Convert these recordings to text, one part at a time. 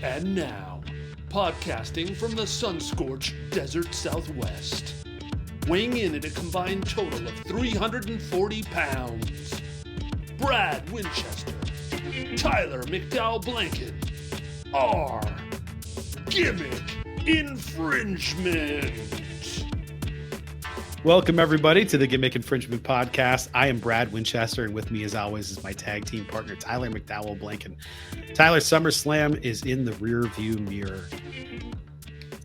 And now, podcasting from the sun-scorched desert Southwest, weighing in at a combined total of 340 pounds, Brad Winchester, Tyler McDowell-Blanken, are Gimmick Infringement. Welcome, everybody, to the Gimmick Infringement podcast. I am Brad Winchester, and with me, as always, is my tag team partner, Tyler McDowell-Blanken. Tyler, SummerSlam is in the rear view mirror.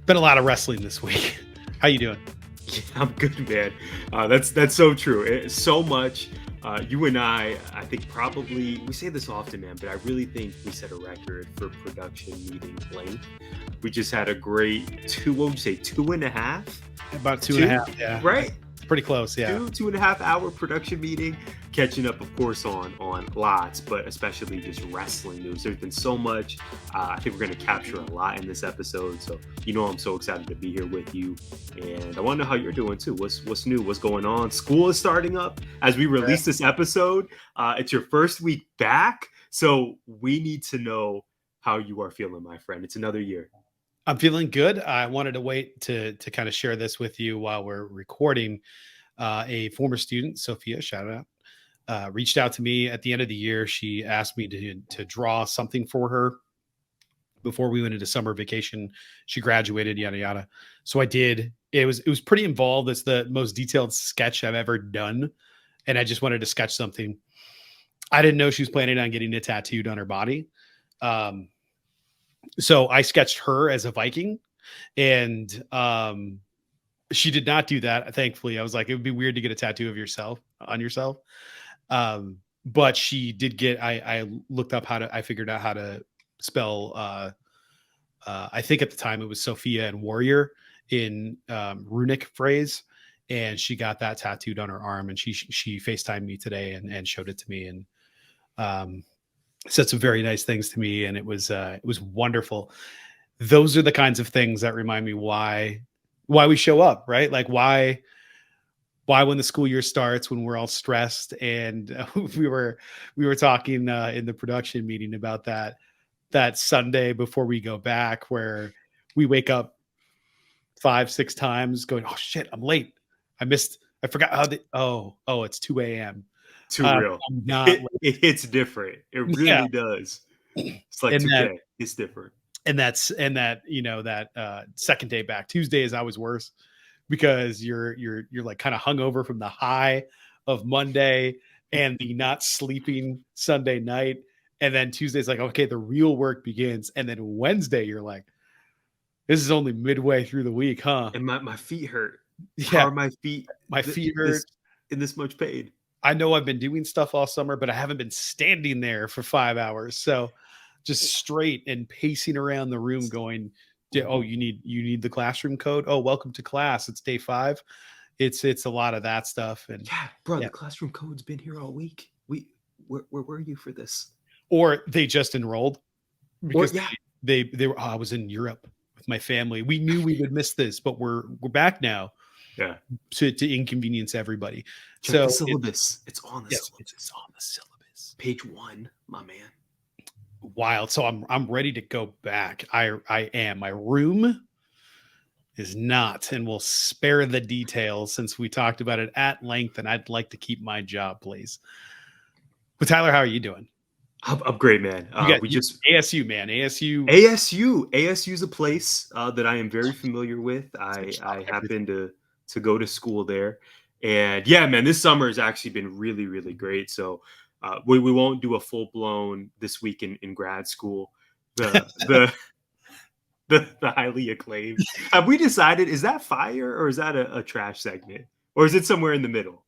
Been a lot of wrestling this week. How you doing? Yeah, I'm good, man. That's so true. It's so much. You and I think probably, we say this often, man, but I really think we set a record for production meeting length. We just had a great 2.5? About two and a half, yeah. Right? Pretty close, yeah. 2.5 hour production meeting, catching up, of course, on lots, but especially just wrestling news. There's been so much. I think we're going to capture a lot in this episode. So, I'm so excited to be here with you. And I want to know how you're doing, too. What's new? What's going on? School is starting up as we release this episode. It's your first week back. So we need to know how you are feeling, my friend. It's another year. I'm feeling good. I wanted to wait to kind of share this with you while we're recording. A former student, Sophia, shout out, reached out to me at the end of the year. She asked me to draw something for her before we went into summer vacation. She graduated, yada yada. So I did. It was pretty involved. It's the most detailed sketch I've ever done, and I just wanted to sketch something. I didn't know she was planning on getting it tattooed on her body. So I sketched her as a Viking, and she did not do that. Thankfully, I was like, it would be weird to get a tattoo of yourself on yourself. But she did get. I looked up I figured out how to spell. I think at the time it was Sophia and warrior in runic phrase, and she got that tattooed on her arm. And she FaceTimed me today and showed it to me, and said some very nice things to me, and it was wonderful. Those are the kinds of things that remind me why we show up, right? Like why when the school year starts, when we're all stressed, and we were talking in the production meeting about that Sunday before we go back, where we wake up 5-6 times going, oh shit, I'm late. I forgot how it's 2 a.m. Too real. It's different. It really does. It's like 2K. It's different. And that second day back, Tuesday is always worse because you're like kind of hungover from the high of Monday and the not sleeping Sunday night. And then Tuesday's like, okay, the real work begins. And then Wednesday, you're like, this is only midway through the week, huh? And my feet hurt. Yeah. How are my feet? My feet hurt. In this much pain. I know I've been doing stuff all summer, but I haven't been standing there for 5 hours. So just straight and pacing around the room going, oh, you need the classroom code. Oh, welcome to class. It's day 5. It's a lot of that stuff. And the classroom code's been here all week. Where were you for this? Or they just enrolled because they were, I was in Europe with my family. We knew we would miss this, but we're back now. Yeah. To inconvenience everybody. Check so the syllabus. It's on the syllabus. It's on the syllabus. Page 1, my man. Wild. So I'm ready to go back. I am. My room is not, and we'll spare the details since we talked about it at length, and I'd like to keep my job, please. But Tyler, how are you doing? I'm great, man. We just ASU, man. ASU is a place that I am very familiar with. I happen to go to school there. And yeah, man, this summer has actually been really, really great. So we won't do a full-blown this week in grad school. The highly acclaimed. Have we decided, is that fire or is that a trash segment? Or is it somewhere in the middle?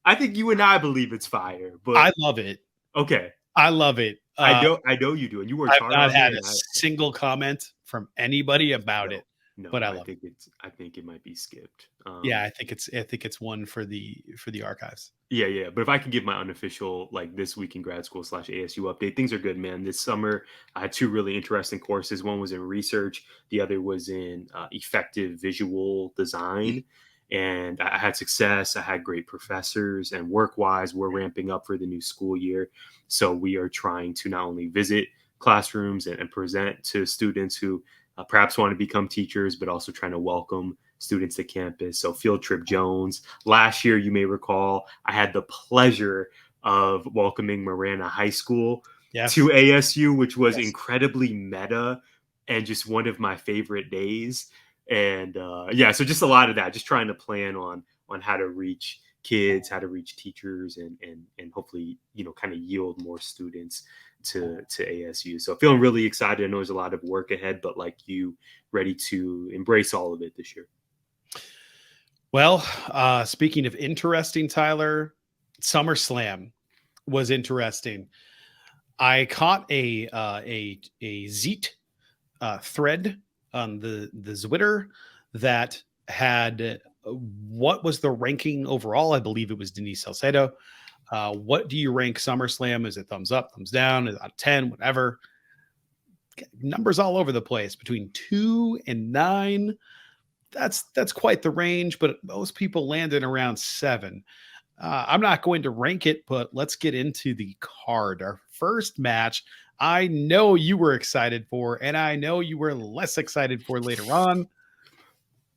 I think you and I believe it's fire. But I love it. Okay. I love it. I know you do. And you worked hard on it. I've not had a single comment from anybody about it. No, but I think it might be skipped. I think it's one for the archives. Yeah. But if I can give my unofficial, like, this week in grad school / ASU update, things are good, man. This summer, I had 2 really interesting courses. One was in research. The other was in effective visual design. and I had success. I had great professors, and work-wise, we're ramping up for the new school year. So we are trying to not only visit classrooms and present to students who perhaps want to become teachers, but also trying to welcome students to campus. So Field Trip Jones. Last year, you may recall, I had the pleasure of welcoming Marana High School to ASU, which was incredibly meta and just one of my favorite days. And so just a lot of that, just trying to plan on how to reach kids, how to reach teachers, and hopefully, kind of yield more students to ASU. So feeling really excited. I know there's a lot of work ahead, but like you, ready to embrace all of it this year. Well, speaking of interesting, Tyler, SummerSlam was interesting. I caught a Zeet thread on the Twitter that had what was the ranking overall? I believe it was Denise Salcedo. What do you rank SummerSlam? Is it thumbs up, thumbs down? Is it out of 10, whatever? Numbers all over the place between 2 and 9. That's quite the range, but most people landed around 7. I'm not going to rank it, but let's get into the card. Our first match, I know you were excited for, and I know you were less excited for later on.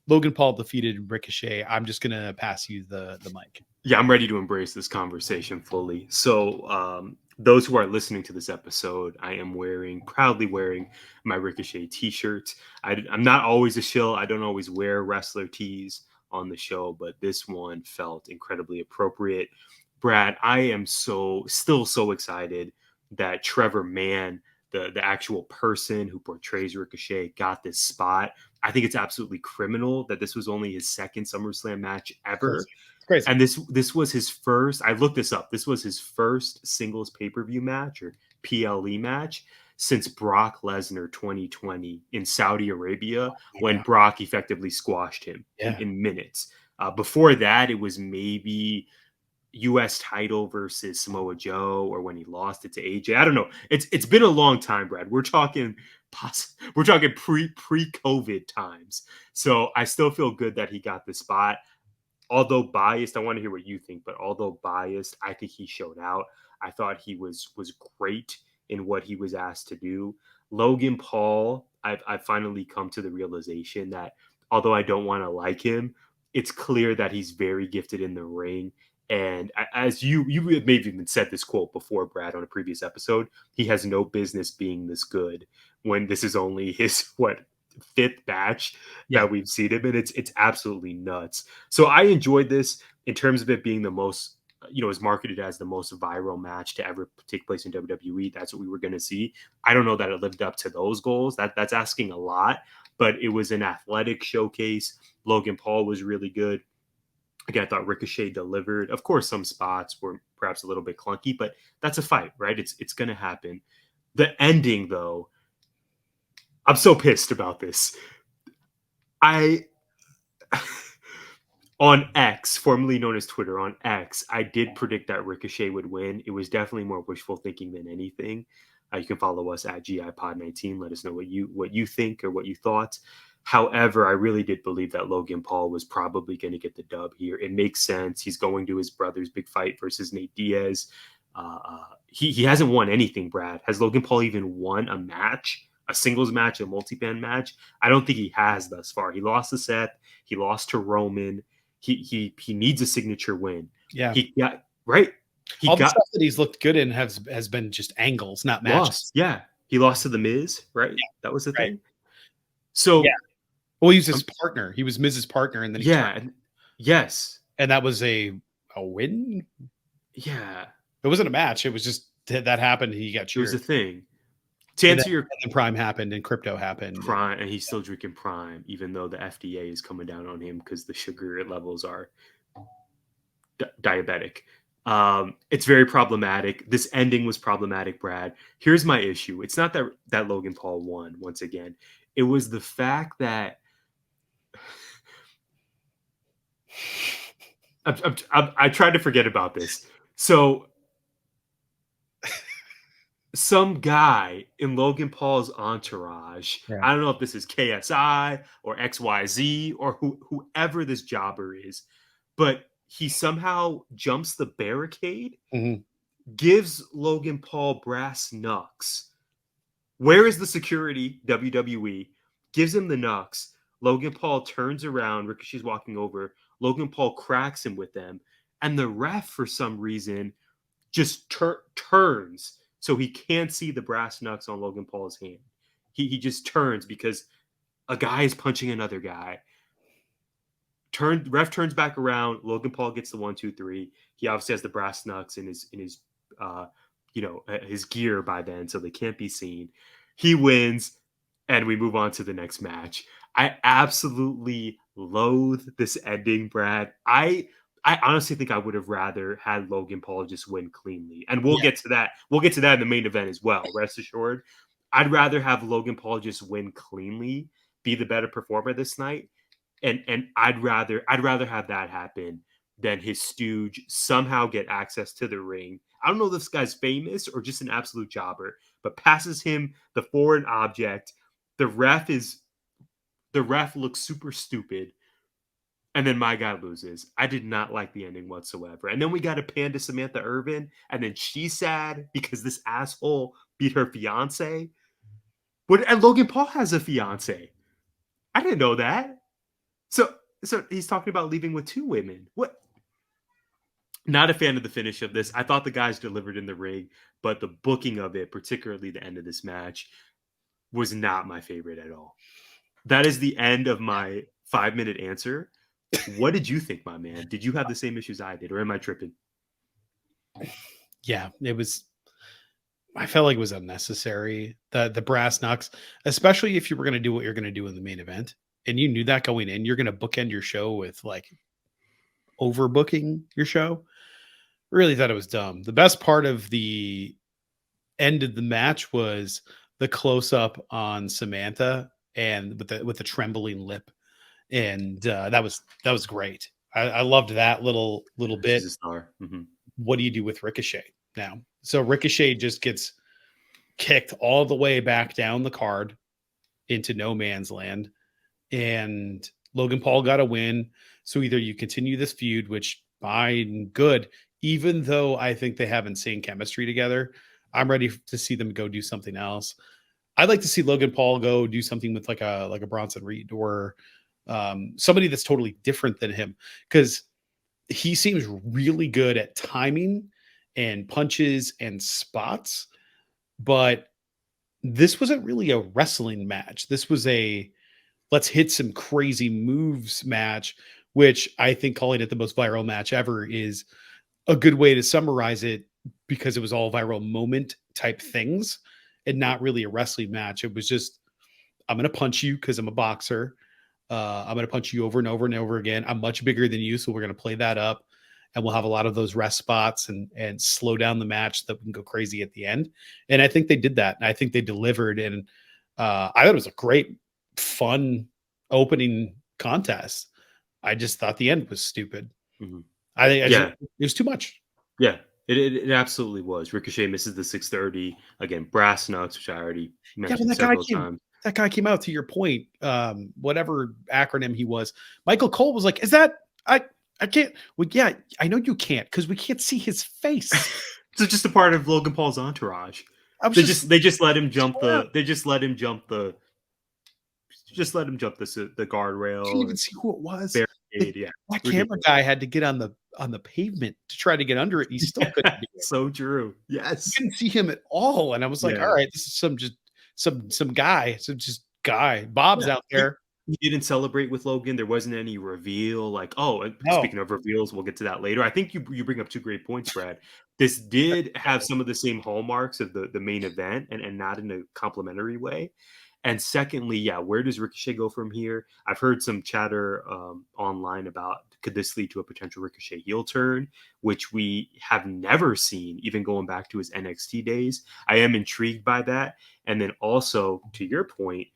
Logan Paul defeated Ricochet. I'm just going to pass you the mic. Yeah, I'm ready to embrace this conversation fully. So those who are listening to this episode, I am proudly wearing my Ricochet t-shirt. I'm not always a shill. I don't always wear wrestler tees on the show, but this one felt incredibly appropriate. Brad, I am still so excited that Trevor Mann, the actual person who portrays Ricochet, got this spot. I think it's absolutely criminal that this was only his second SummerSlam match ever. Crazy. And this was his first, I looked this up, this was his first singles pay-per-view match or PLE match since Brock Lesnar 2020 in Saudi Arabia, when Brock effectively squashed him in minutes. Before that, it was maybe U.S. title versus Samoa Joe, or when he lost it to AJ. I don't know. It's been a long time, Brad. We're talking pre-COVID times. So I still feel good that he got the spot. Although biased, I want to hear what you think, but although biased, I think he showed out. I thought he was great in what he was asked to do. Logan Paul, I've finally come to the realization that although I don't want to like him, it's clear that he's very gifted in the ring. And as you maybe even said this quote before, Brad, on a previous episode, he has no business being this good when this is only his, fifth batch that we've seen him in. It's absolutely nuts. So I enjoyed this in terms of it being the most, is marketed as the most viral match to ever take place in WWE. That's what we were going to see. I don't know that it lived up to those goals. That's asking a lot, but it was an athletic showcase. Logan Paul was really good. Again, I thought Ricochet delivered. Of course, some spots were perhaps a little bit clunky, but that's a fight, right? It's going to happen. The ending, though, I'm so pissed about this. On X, formerly known as Twitter, on X, I did predict that Ricochet would win. It was definitely more wishful thinking than anything. You can follow us at GIPod19. Let us know what you think or what you thought. However, I really did believe that Logan Paul was probably going to get the dub here. It makes sense. He's going to his brother's big fight versus Nate Diaz. He hasn't won anything, Brad. Has Logan Paul even won a match? A singles match, a multi-man match? I don't think he has thus far. He lost to Seth. He lost to Roman. He needs a signature win. Yeah. Right. All the stuff that he's looked good in has been just angles, not matches. Lost. Yeah. He lost to The Miz, right? Yeah. That was the thing. So well, he was his partner. He was Miz's partner, and then yes. And that was a win? Yeah. It wasn't a match. It was just that happened. He got cheered. It was a thing. To answer and then Prime happened and crypto happened. Prime, and he's still drinking Prime, even though the FDA is coming down on him because the sugar levels are diabetic. It's very problematic. This ending was problematic, Brad. Here's my issue. It's not that Logan Paul won once again. It was the fact that I tried to forget about this. So some guy in Logan Paul's entourage. Yeah. I don't know if this is KSI or XYZ or whoever this jobber is, but he somehow jumps the barricade, Mhm. gives Logan Paul brass knucks. Where is the security? WWE gives him the knucks. Logan Paul turns around. Ricochet's walking over. Logan Paul cracks him with them. And the ref, for some reason, just turns so he can't see the brass knucks on Logan Paul's hand. He just turns because a guy is punching another guy. Ref turns back around. Logan Paul gets the 1-2-3. He obviously has the brass knucks in his his gear by then, so they can't be seen. He wins, and we move on to the next match. I absolutely loathe this ending, Brad. I honestly think I would have rather had Logan Paul just win cleanly. And we'll get to that. We'll get to that in the main event as well, rest assured. I'd rather have Logan Paul just win cleanly, be the better performer this night. And I'd rather have that happen than his stooge somehow get access to the ring. I don't know if this guy's famous or just an absolute jobber, but passes him the foreign object. The ref looks super stupid. And then my guy loses. I did not like the ending whatsoever. And then we got a pan to Samantha Irvin. And then she's sad because this asshole beat her fiance. And Logan Paul has a fiance. I didn't know that. So he's talking about leaving with 2 women. What? Not a fan of the finish of this. I thought the guys delivered in the ring, but the booking of it, particularly the end of this match, was not my favorite at all. That is the end of my 5-minute answer. What did you think, my man? Did you have the same issues I did, or am I tripping? Yeah, it was. I felt like it was unnecessary. The brass knucks, especially if you were going to do what you're going to do in the main event, and you knew that going in, you're going to bookend your show with like overbooking your show. Really thought it was dumb. The best part of the end of the match was the close up on Samantha and with the trembling lip, and that was great. I loved that little bit. She's a star. Mm-hmm. What do you do with Ricochet now? So Ricochet just gets kicked all the way back down the card into no man's land, and Logan Paul got a win. So either you continue this feud, which fine, good, even though I think they have insane chemistry together. I'm ready to see them go do something else. I'd like to see Logan Paul go do something with like a Bronson Reed or somebody that's totally different than him, because he seems really good at timing and punches and spots, but this wasn't really a wrestling match. This was a let's hit some crazy moves match, which I think calling it the most viral match ever is a good way to summarize it, because it was all viral moment type things and not really a wrestling match. It was just, I'm going to punch you because I'm a boxer. I'm going to punch you over and over and over again. I'm much bigger than you, so we're going to play that up, and we'll have a lot of those rest spots and slow down the match so that we can go crazy at the end. And I think they did that. And I think they delivered. And I thought it was a great, fun opening contest. I just thought the end was stupid. Mm-hmm. I think it was too much. Yeah, it absolutely was. Ricochet misses the 630 again. Brass knucks, which I already mentioned several times. That guy came out, to your point, whatever acronym he was. Michael Cole was like, "Is that I can't." Well, yeah, I know you can't because we can't see his face. So just a part of Logan Paul's entourage. They just let him jump the guardrail. Didn't even see who it was. Barricade, yeah. That camera guy had to get on the pavement to try to get under it. He still couldn't do it. So true. Yes. You couldn't see him at all. And I was like, all right, this is some guy. Bob's out there. He didn't celebrate with Logan. There wasn't any reveal. Like, speaking of reveals, we'll get to that later. I think you bring up 2 great points, Brad. This did have some of the same hallmarks of the main event and not in a complimentary way. And secondly, where does Ricochet go from here? I've heard some chatter online about, could this lead to a potential Ricochet heel turn, which we have never seen, even going back to his NXT days. I am intrigued by that. And then also, to your point,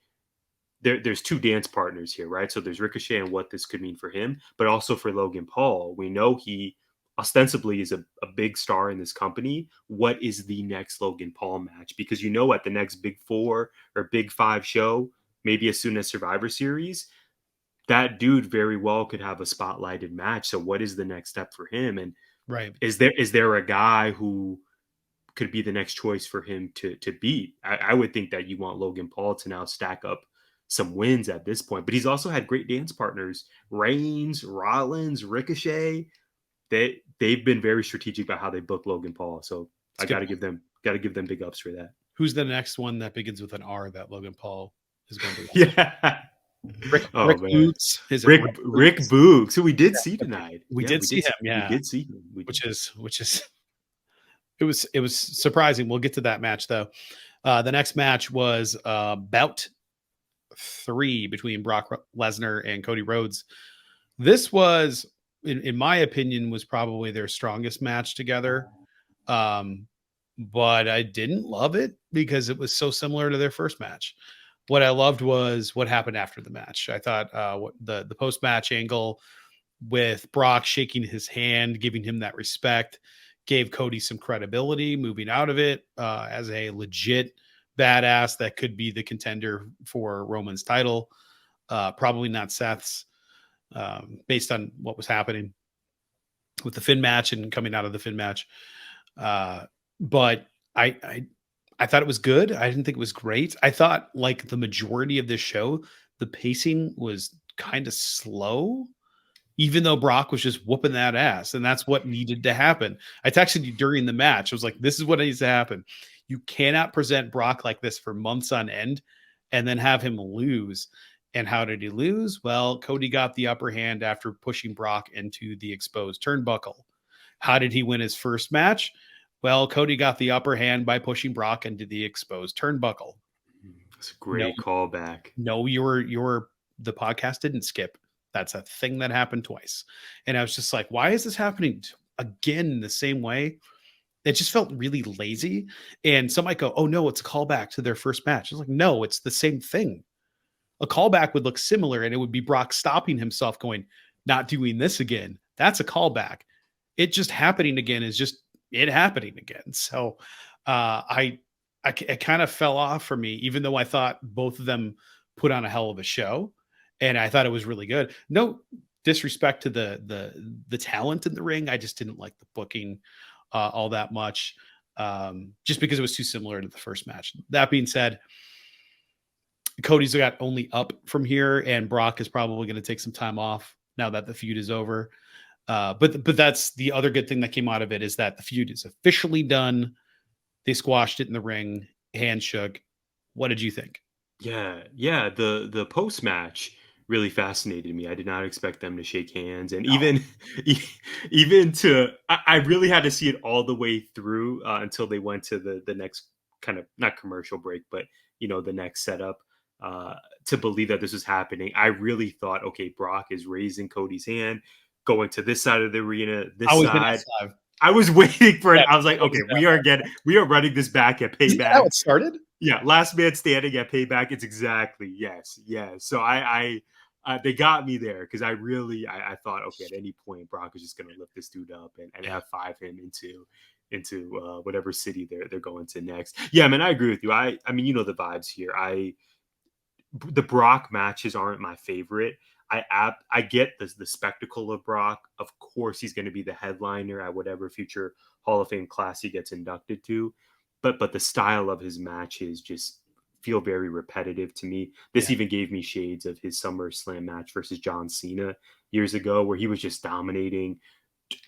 there's 2 dance partners here, right? So there's Ricochet and what this could mean for him, but also for Logan Paul. We know he ostensibly is a big star in this company, what is the next Logan Paul match? Because at the next Big 4 or Big 5 show, maybe as soon as Survivor Series, that dude very well could have a spotlighted match. So what is the next step for him? And Right. is there a guy who could be the next choice for him to beat? I would think that you want Logan Paul to now stack up some wins at this point, but he's also had great dance partners: Reigns, Rollins, Ricochet. They've been very strategic about how they book Logan Paul. So I got to give them big ups for that. Who's the next one that begins with an R that Logan Paul is going to? Yeah. Rick Oh man, Boots. Is it Rick Boogs, who we did see Okay. tonight. We did see him. Yeah, we did see him. which is it was surprising. We'll get to that match though. The next match was bout 3 between Brock Lesnar and Cody Rhodes. This was, in my opinion, was probably their strongest match together. But I didn't love it because it was so similar to their first match. What I loved was what happened after the match. I thought what the post match angle with Brock shaking his hand, giving him that respect, gave Cody some credibility moving out of it as a legit badass that could be the contender for Roman's title. Probably not Seth's, based on what was happening with the Finn match and coming out of the Finn match. But I thought it was good. I didn't think it was great. I thought, like the majority of this show, the pacing was kind of slow, even though Brock was just whooping that ass. And that's what needed to happen. I texted you during the match. I was like, this is what needs to happen. You cannot present Brock like this for months on end and then have him lose. And how did he lose? Well, Cody got the upper hand after pushing Brock into the exposed turnbuckle. How did he win his first match? Well, Cody got the upper hand by pushing Brock into the exposed turnbuckle. It's a great callback. No, the podcast didn't skip. That's a thing that happened twice. And I was just like, why is this happening again the same way? It just felt really lazy. And some might go, oh no, it's a callback to their first match. I was like, no, it's the same thing. A callback would look similar and it would be Brock stopping himself going, not doing this again. That's a callback. It just happening again is just it happening again. So it kind of fell off for me, even though I thought both of them put on a hell of a show and I thought it was really good. No disrespect to the talent in the ring. I just didn't like the booking all that much, just because it was too similar to the first match. That being said, Cody's got only up from here, and Brock is probably going to take some time off now that the feud is over. But that's the other good thing that came out of it, is that the feud is officially done. They squashed it in the ring, hand shook. What did you think? Yeah. The post match really fascinated me. I did not expect them to shake hands, and I really had to see it all the way through until they went to the next kind of, not commercial break, but the next setup, to believe that this was happening. I really thought, okay, Brock is raising Cody's hand, going to this side of the arena, this side. I was waiting for it. I was like, okay, we are running this back at Payback. Isn't that how it started? Yeah, last man standing at Payback. It's exactly, yes. So I they got me there, because I thought, okay, at any point Brock is just going to lift this dude up and F5 him into whatever city they're going to next. Yeah, man, I agree with you. I mean, the vibes here. The Brock matches aren't my favorite. I get the spectacle of Brock. Of course, he's going to be the headliner at whatever future Hall of Fame class he gets inducted to. But the style of his matches just feel very repetitive to me. This even gave me shades of his SummerSlam match versus John Cena years ago, where he was just dominating,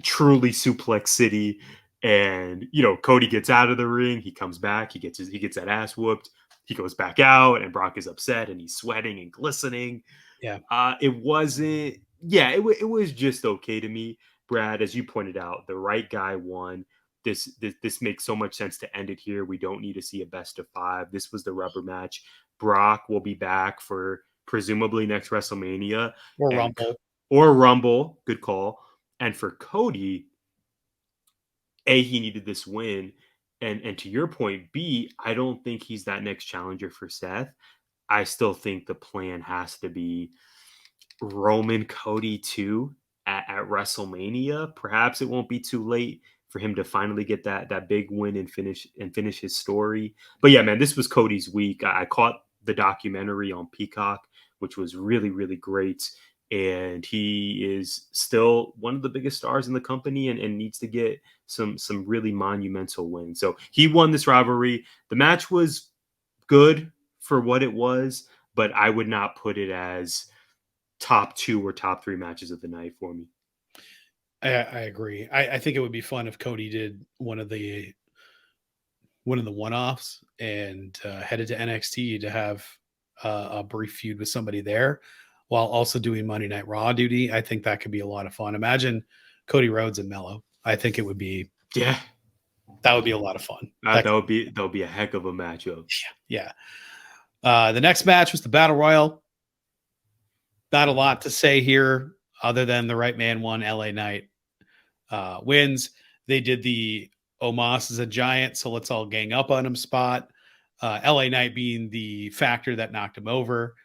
truly suplex city. And Cody gets out of the ring, he comes back, he gets that ass whooped, he goes back out, and Brock is upset and he's sweating and glistening. Yeah. It wasn't. Yeah, it was just okay to me, Brad. As you pointed out, the right guy won. This makes so much sense to end it here. We don't need to see a best of 5. This was the rubber match. Brock will be back for presumably next WrestleMania or Rumble. Good call. And for Cody, he needed this win. And to your point, B, I don't think he's that next challenger for Seth. I still think the plan has to be Roman Cody 2 at WrestleMania. Perhaps it won't be too late for him to finally get that big win and finish his story. But yeah, man, this was Cody's week. I caught the documentary on Peacock, which was really, really great. And he is still one of the biggest stars in the company and needs to get some really monumental wins. So he won this rivalry. The match was good for what it was, but I would not put it as top 2 or top 3 matches of the night for me. I agree. I think it would be fun if Cody did one of the one-offs and headed to NXT to have a brief feud with somebody there while also doing Monday Night Raw duty. I think that could be a lot of fun. Imagine Cody Rhodes and Mello. I think it would be that would be a lot of fun. That would be a heck of a matchup. Yeah. The next match was the Battle Royal. Not a lot to say here other than the right man won. LA Knight wins. They did the Omos is a giant, so let's all gang up on him spot. LA Knight being the factor that knocked him over,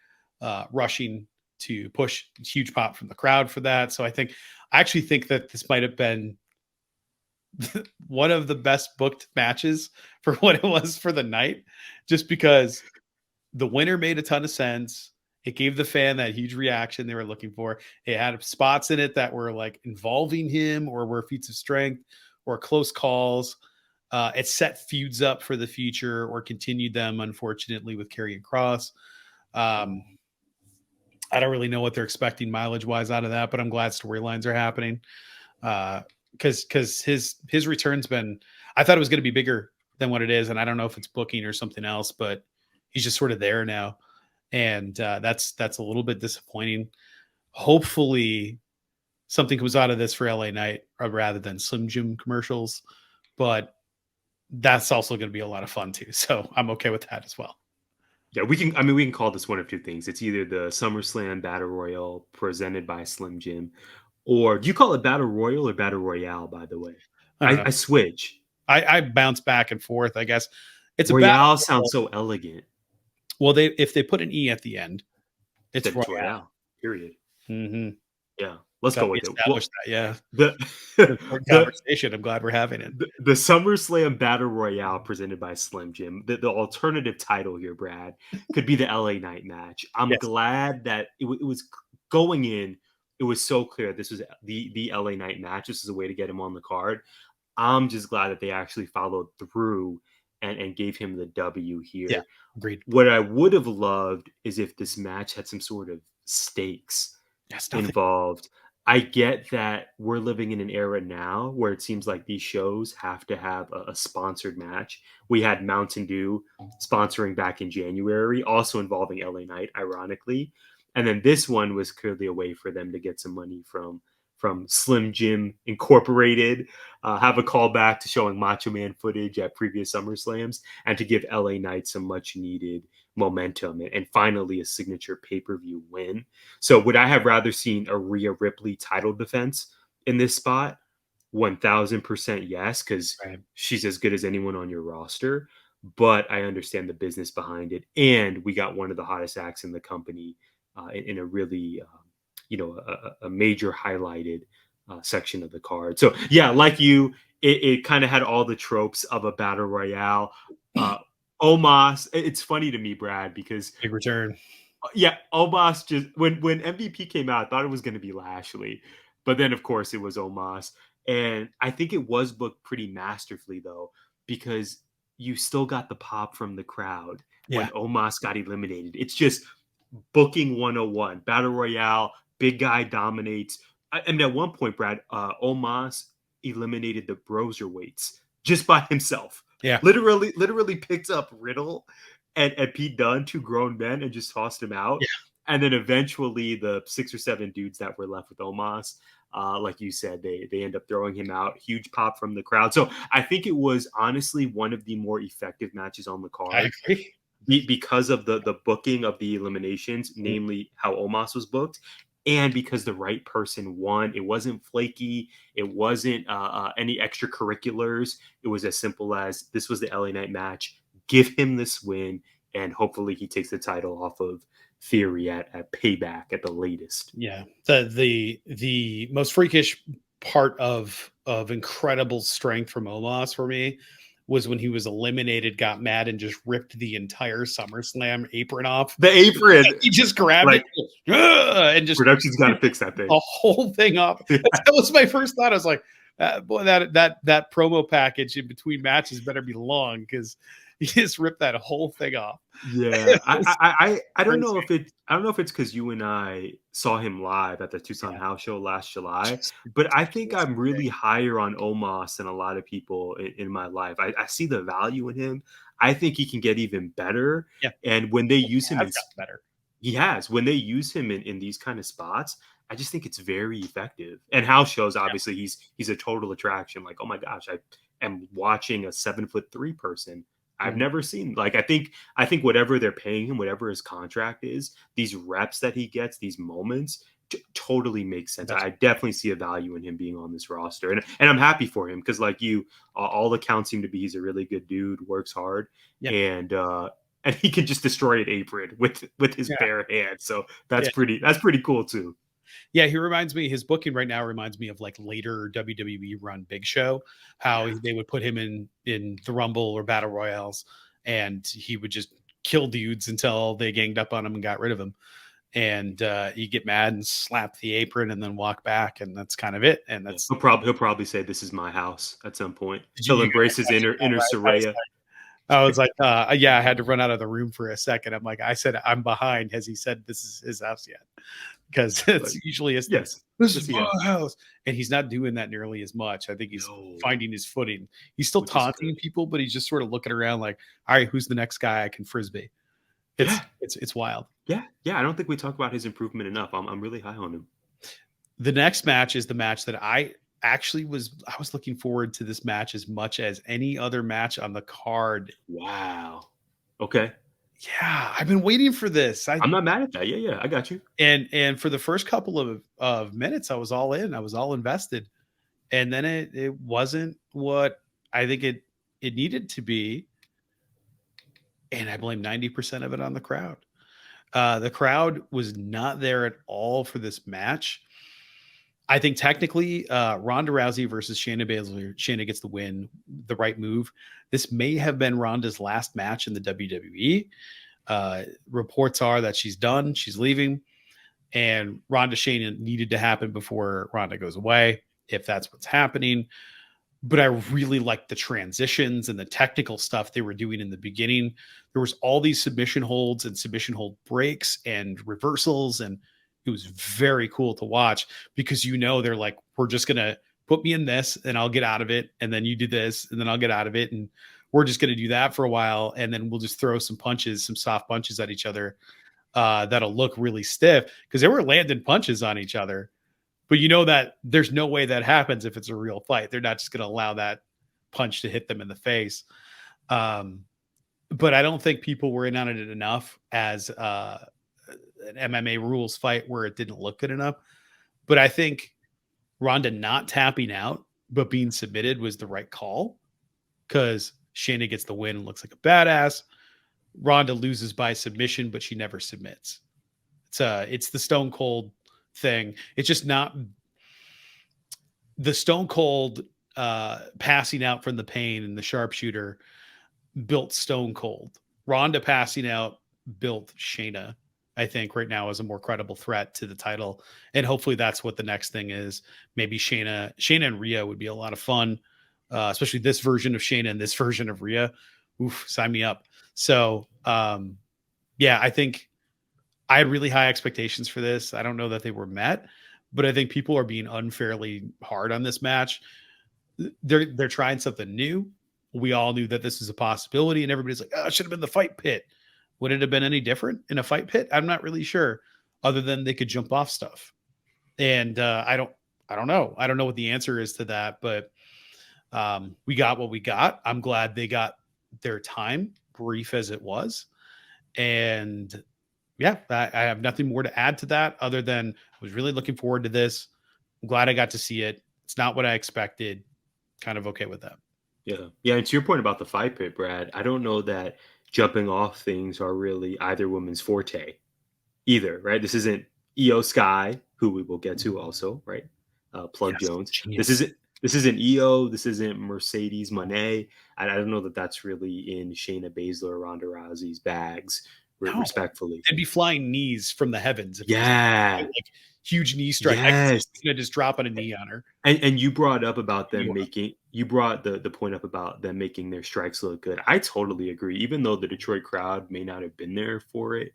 rushing to push. Huge pop from the crowd for that. So I actually think that this might have been one of the best booked matches for what it was for the night, just because the winner made a ton of sense. It gave the fan that huge reaction they were looking for. It had spots in it that were like involving him or were feats of strength or close calls. It set feuds up for the future or continued them, unfortunately, with Karrion Kross. I don't really know what they're expecting mileage-wise out of that, but I'm glad storylines are happening. Because his return's been, I thought it was going to be bigger than what it is, and I don't know if it's booking or something else, but he's just sort of there now. And that's a little bit disappointing. Hopefully something comes out of this for LA Knight rather than Slim Jim commercials, but that's also going to be a lot of fun too. So I'm okay with that as well. Yeah, we can call this one of two things. It's either the SummerSlam Battle Royal presented by Slim Jim, or do you call it Battle Royal or Battle Royale, by the way? I switch. I bounce back and forth, I guess. It's Royale sounds so elegant. Well, if they put an E at the end, it's Royale. Period. Mm-hmm. Yeah, let's go with it. That, yeah, the conversation. I'm glad we're having it. The SummerSlam Battle Royale presented by Slim Jim. The alternative title here, Brad, could be the LA Knight match. I'm glad that it was going in. It was so clear this was the LA Knight match. This is a way to get him on the card. I'm just glad that they actually followed through and gave him the W here. Yeah, agreed. What I would have loved is if this match had some sort of stakes involved. I get that we're living in an era now where it seems like these shows have to have a sponsored match. We had Mountain Dew sponsoring back in January, also involving LA Knight, ironically. And then this one was clearly a way for them to get some money from Slim Jim Incorporated, have a callback to showing Macho Man footage at previous SummerSlams, and to give LA Knight some much needed momentum and finally a signature pay-per-view win. So would I have rather seen a Rhea Ripley title defense in this spot? 1000% yes, because she's as good as anyone on your roster. But I understand the business behind it. And we got one of the hottest acts in the company in a really a major highlighted section of the card. So yeah, like you, it kind of had all the tropes of a battle royale. Omos, it's funny to me, Brad, because big return. Yeah, Omos just when MVP came out, I thought it was going to be Lashley, but then of course it was Omos, and I think it was booked pretty masterfully though, because you still got the pop from the crowd when Omos got eliminated. It's just booking 101, battle royale. Big guy dominates. I mean, at one point, Brad, Omos eliminated the Broserweights just by himself. Yeah, literally picked up Riddle and Pete Dunne, two grown men, and just tossed him out. Yeah. And then eventually, the 6 or 7 dudes that were left with Omos, like you said, they end up throwing him out. Huge pop from the crowd. So I think it was honestly one of the more effective matches on the card. I agree. Because of the booking of the eliminations, namely how Omos was booked. And because the right person won. It wasn't flaky. It wasn't any extracurriculars. It was as simple as this was the LA Knight match. Give him this win, and hopefully he takes the title off of theory at Payback at the latest. Yeah. The most freakish part of incredible strength from Omos for me was when he was eliminated, got mad, and just ripped the entire SummerSlam apron off. The apron. He just grabbed Like, it and just production's got to fix that thing. the whole thing off. That was my first thought. I was like, boy, that promo package in between matches better be long, because he just ripped that whole thing off. Yeah, I don't know if it's because you and I saw him live at the Tucson House Show last July, but I think I'm really higher on Omos than a lot of people in my life. I see the value in him. I think he can get even better. Yeah. And when they use him, better. He has. When they use him in these kind of spots, I just think it's very effective. And house shows, obviously, he's a total attraction. Like, oh my gosh, I am watching a 7'3" person I've never seen. Like, I think whatever they're paying him, whatever his contract is, these reps that he gets, these moments, totally makes sense. I definitely see a value in him being on this roster, and I'm happy for him, because like you, all accounts seem to be he's a really good dude, works hard, and he can just destroy an apron with his bare hands. So that's pretty cool too. Yeah, he reminds me, his booking right now reminds me of like later WWE run Big Show, how they would put him in the Rumble or Battle Royales, and he would just kill dudes until they ganged up on him and got rid of him. And you get mad and slap the apron and then walk back, and that's kind of it. And that's he'll probably say, "This is my house" at some point. He'll embrace his inner Saraya. I was like, I had to run out of the room for a second. I'm like, I said, I'm behind. Has he said this is his house yet? Because it's usually this is my house. And he's not doing that nearly as much. I think he's finding his footing. He's still taunting people, but he's just sort of looking around like, all right, who's the next guy I can frisbee? It's wild. Yeah. I don't think we talk about his improvement enough. I'm really high on him. The next match is the match that I was looking forward to this match as much as any other match on the card. Wow. Okay. Yeah, I've been waiting for this. I'm not mad at that. Yeah, I got you. And for the first couple of minutes, I was all in. I was all invested. And then it wasn't what I think it needed to be. And I blame 90% of it on the crowd. The crowd was not there at all for this match. I think technically, Ronda Rousey versus Shayna Baszler, Shayna gets the win, the right move. This may have been Ronda's last match in the WWE. Reports are that she's done, she's leaving, and Ronda Shayna needed to happen before Ronda goes away, if that's what's happening. But I really liked the transitions and the technical stuff they were doing in the beginning. There was all these submission holds and submission hold breaks and reversals, and it was very cool to watch, because they're like, we're just gonna put me in this and I'll get out of it, and then you do this and then I'll get out of it, and we're just gonna do that for a while, and then we'll just throw some soft punches at each other that'll look really stiff, because they were landing punches on each other. But that there's no way that happens if it's a real fight. They're not just gonna allow that punch to hit them in the face. But I don't think people were in on it enough as an MMA rules fight where it didn't look good enough. But I think Ronda not tapping out but being submitted was the right call, because Shayna gets the win and looks like a badass. Ronda loses by submission, but she never submits. It's the Stone Cold thing. It's just not the Stone Cold passing out from the pain and the sharpshooter built Stone Cold. Ronda passing out built Shayna, I think, right now, is a more credible threat to the title. And hopefully that's what the next thing is. Maybe Shayna and Rhea would be a lot of fun, especially this version of Shayna and this version of Rhea. Oof, sign me up. So, I think I had really high expectations for this. I don't know that they were met, but I think people are being unfairly hard on this match. They're trying something new. We all knew that this was a possibility, and everybody's like, oh, it should have been the fight pit. Would it have been any different in a fight pit? I'm not really sure, other than they could jump off stuff. And I don't know. I don't know what the answer is to that, but we got what we got. I'm glad they got their time, brief as it was. And I have nothing more to add to that, other than I was really looking forward to this. I'm glad I got to see it. It's not what I expected. Kind of okay with that. Yeah. And to your point about the fight pit, Brad, I don't know that jumping off things are really either woman's forte. either, right? This isn't Io Sky, who we will get to also, right? Plug Yes, Jones. genius. This isn't Io. This isn't Mercedes Moné. I don't know that that's really in Shayna Baszler or Ronda Rousey's bags, No, respectfully. they'd be flying knees from the heavens if it was Yeah. like huge knee strike. I could Yes. see Cena just dropping a knee on her. And you brought up about them You are. making you brought the point up about them making their strikes look good. I totally agree. Even though the Detroit crowd may not have been there for it,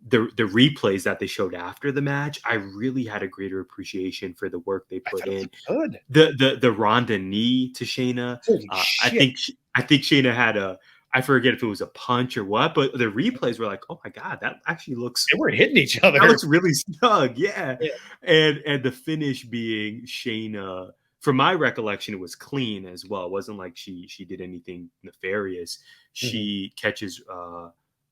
the replays that they showed after the match, I really had a greater appreciation for the work they I put thought it in. looked good. The Ronda knee to Shayna. Holy I shit. think Shayna had I forget if it was a punch or what, but the replays were like, oh my god, that actually looks They were hitting each other. that looks really snug, yeah. Yeah. And the finish being Shayna, from my recollection, it was clean as well. It wasn't like she did anything nefarious. She catches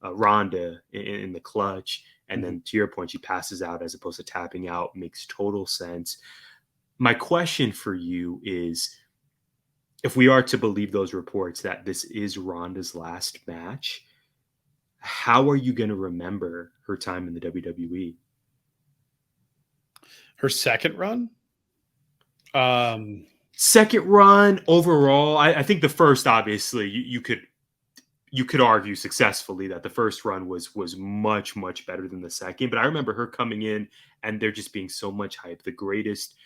Ronda in the clutch, and then to your point, she passes out as opposed to tapping out. Makes total sense. My question for you is, if we are to believe those reports that this is Ronda's last match, how are you going to remember her time in the WWE? Her second run? Second run overall, I think the first, obviously, you could argue successfully that the first run was much, much better than the second. But I remember her coming in and there just being so much hype. The greatest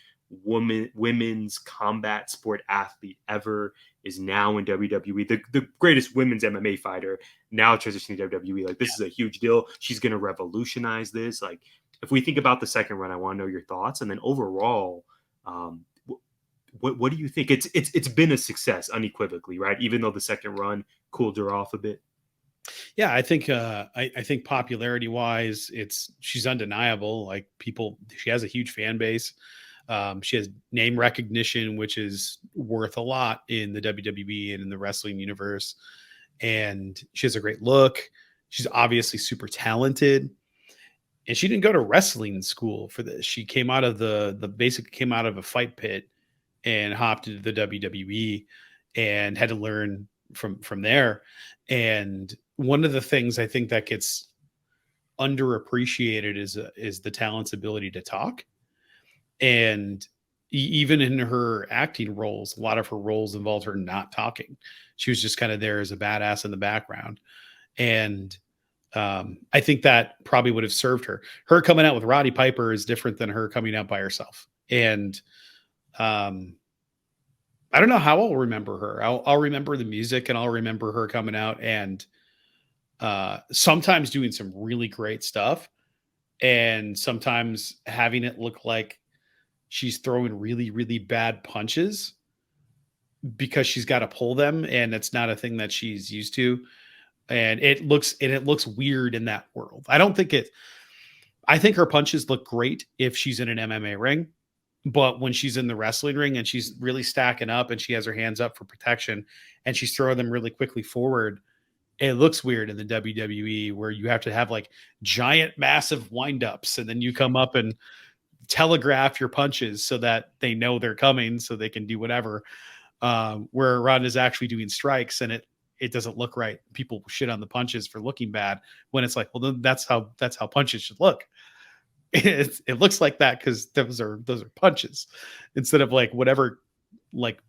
women's combat sport athlete ever is now in WWE. The greatest women's MMA fighter now transitioning to WWE. Like, this is a huge deal. She's going to revolutionize this. Like, if we think about the second run, I want to know your thoughts. And then overall, what do you think? It's been a success unequivocally, right? Even though the second run cooled her off a bit. Yeah, I think I think popularity wise, she's undeniable. Like, she has a huge fan base. She has name recognition, which is worth a lot in the WWE and in the wrestling universe. And she has a great look. She's obviously super talented. And she didn't go to wrestling school for this. She came out of came out of a fight pit and hopped into the WWE and had to learn from there. And one of the things I think that gets underappreciated is the talent's ability to talk. And even in her acting roles, a lot of her roles involved her not talking. She was just kind of there as a badass in the background. And I think that probably would have served her. Her coming out with Roddy Piper is different than her coming out by herself. And I don't know how I'll remember her. I'll remember the music, and I'll remember her coming out and sometimes doing some really great stuff, and sometimes having it look like she's throwing really, really bad punches because she's got to pull them, and it's not a thing that she's used to. And it looks weird in that world. I think her punches look great if she's in an MMA ring, but when she's in the wrestling ring and she's really stacking up and she has her hands up for protection and she's throwing them really quickly forward, it looks weird in the WWE, where you have to have like giant, massive windups, and then you come up and telegraph your punches so that they know they're coming so they can do whatever. Where Ronda's actually doing strikes, and it doesn't look right. People shit on the punches for looking bad when it's like, well, then that's how punches should look. It looks like that because those are punches instead of like whatever like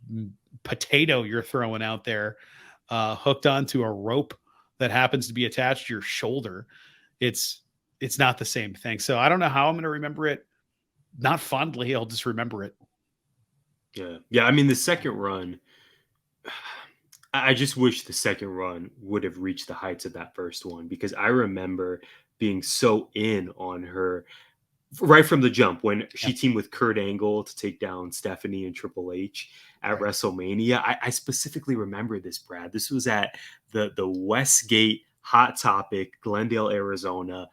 potato you're throwing out there hooked onto a rope that happens to be attached to your shoulder. It's not the same thing. So I don't know how I'm going to remember it. Not fondly. I'll just remember it. Yeah. I mean, the second run, I just wish the second run would have reached the heights of that first one, because I remember being so in on her right from the jump when she teamed with Kurt Angle to take down Stephanie and Triple H at WrestleMania. I specifically remember this, Brad. This was at the Westgate Hot Topic, Glendale, Arizona.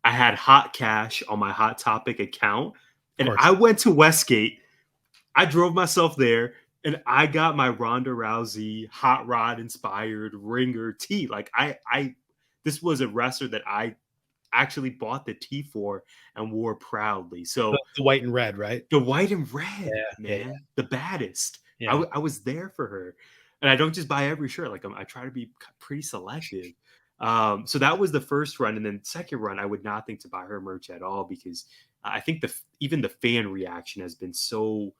I had hot cash on my Hot Topic account, and I went to Westgate. I drove myself there, and I got my Ronda Rousey Hot Rod inspired ringer tee. Like this was a wrestler that I actually bought the tee for and wore proudly. So the white and red, right? The white and red, man. The baddest. Yeah. I was there for her. And I don't just buy every shirt. Like I try to be pretty selective. So that was the first run, and then second run, I would not think to buy her merch at all because I think even the fan reaction has been so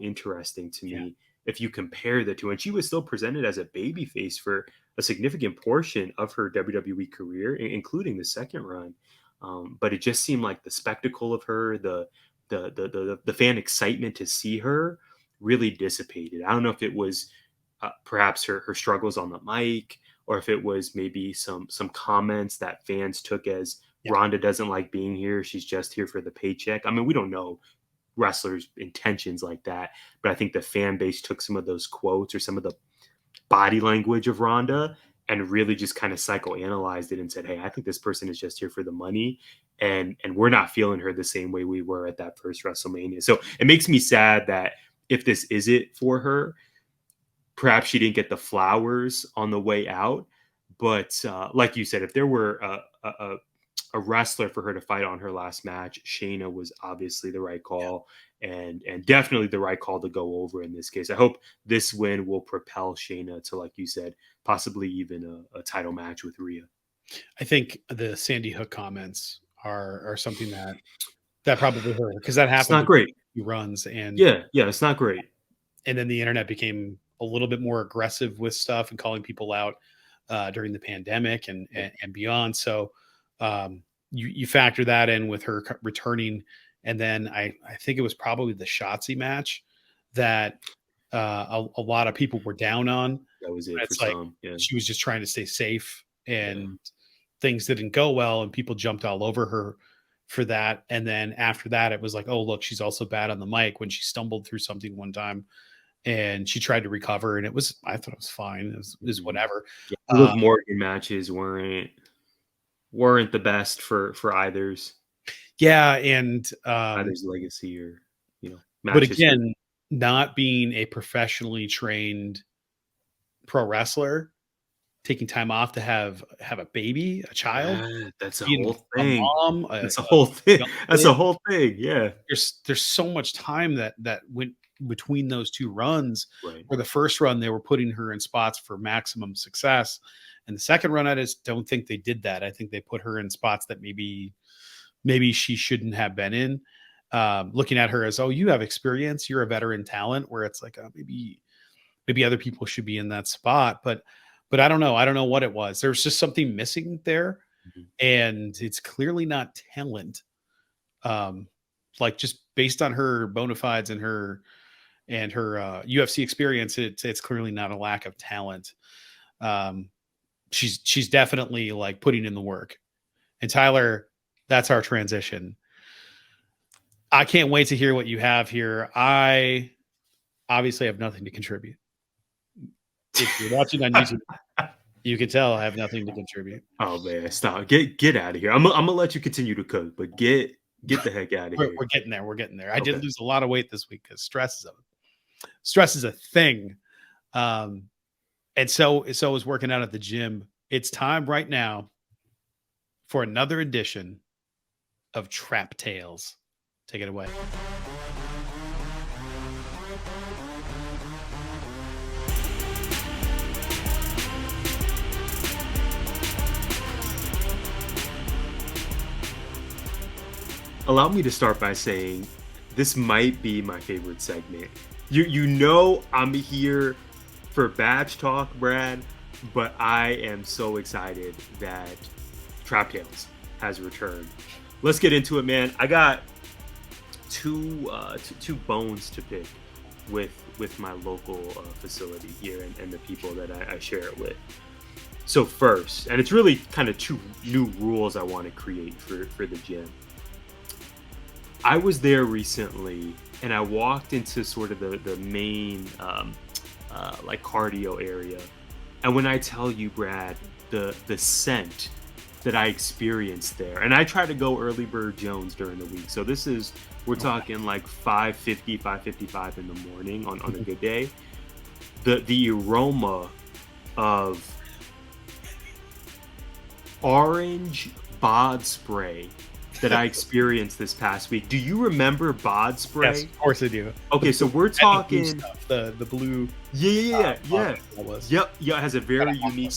interesting to me. If you compare the two, and she was still presented as a babyface for a significant portion of her WWE career, including the second run. But it just seemed like the spectacle of her, the fan excitement to see her really dissipated. I don't know if it was perhaps her struggles on the mic, or if it was maybe some comments that fans took as Ronda doesn't like being here. She's just here for the paycheck. I mean, we don't know wrestlers' intentions like that, but I think the fan base took some of those quotes or some of the body language of Ronda and really just kind of psychoanalyzed it and said, hey, I think this person is just here for the money. And we're not feeling her the same way we were at that first WrestleMania. So it makes me sad that if this is it for her, perhaps she didn't get the flowers on the way out. But like you said, if there were a wrestler for her to fight on her last match, Shayna was obviously the right call, and definitely the right call to go over in this case. I hope this win will propel Shayna to, like you said, possibly even a title match with Rhea. I think the Sandy Hook comments are something that probably hurt, because that happened. It's not great. He runs, and yeah, it's not great. And then the internet became a little bit more aggressive with stuff and calling people out during the pandemic and beyond. So you factor that in with her returning. And then I think it was probably the Shotzi match that a lot of people were down on. That was it. It's for like some. Yeah. She was just trying to stay safe, and things didn't go well, and people jumped all over her for that. And then after that, it was like, oh, look, she's also bad on the mic when she stumbled through something one time. And she tried to recover, and I thought it was fine. It was whatever. Yeah, Liv Morgan matches weren't the best for either's. Yeah, and either's legacy or but again, not being a professionally trained pro wrestler, taking time off to have a baby, a child, that's a whole thing. A mom, that's a whole thing. That's a whole thing. Yeah, there's so much time that went between those two runs. Right. Where the first run they were putting her in spots for maximum success, and the second run I just don't think they did that. I think they put her in spots that maybe she shouldn't have been in. Looking at her as, oh, you have experience, you're a veteran talent, where it's like, maybe other people should be in that spot, but I don't know what it was. There was just something missing there, and it's clearly not talent. Like just based on her bona fides and her UFC experience, it's clearly not a lack of talent. She's definitely like putting in the work. And Tyler, that's our transition. I can't wait to hear what you have here. I obviously have nothing to contribute. If you're watching on YouTube, you can tell I have nothing to contribute. Oh man, stop! Get out of here. I'm gonna let you continue to cook, but get the heck out of here. We're getting there. We're getting there. I did lose a lot of weight this week because stress is a thing. And so is working out at the gym. It's time right now for another edition of Trap Tales. Take it away. Allow me to start by saying this might be my favorite segment. You know I'm here for badge talk, Brad, but I am so excited that Trap Tales has returned. Let's get into it, man. I got two bones to pick with my local facility here and the people that I share it with. So first, and it's really kind of two new rules I want to create for the gym. I was there recently, and I walked into sort of the main like cardio area, and when I tell you, Brad, the scent that I experienced there, and I try to go early bird Jones during the week, so we're talking like 5:50, 5:55 in the morning on a good day. The aroma of orange bod spray that I experienced this past week. Do you remember bod spray? Yes, of course I do. Okay, so we're talking the blue. Yeah. Was. Yep. Yeah, it has a very unique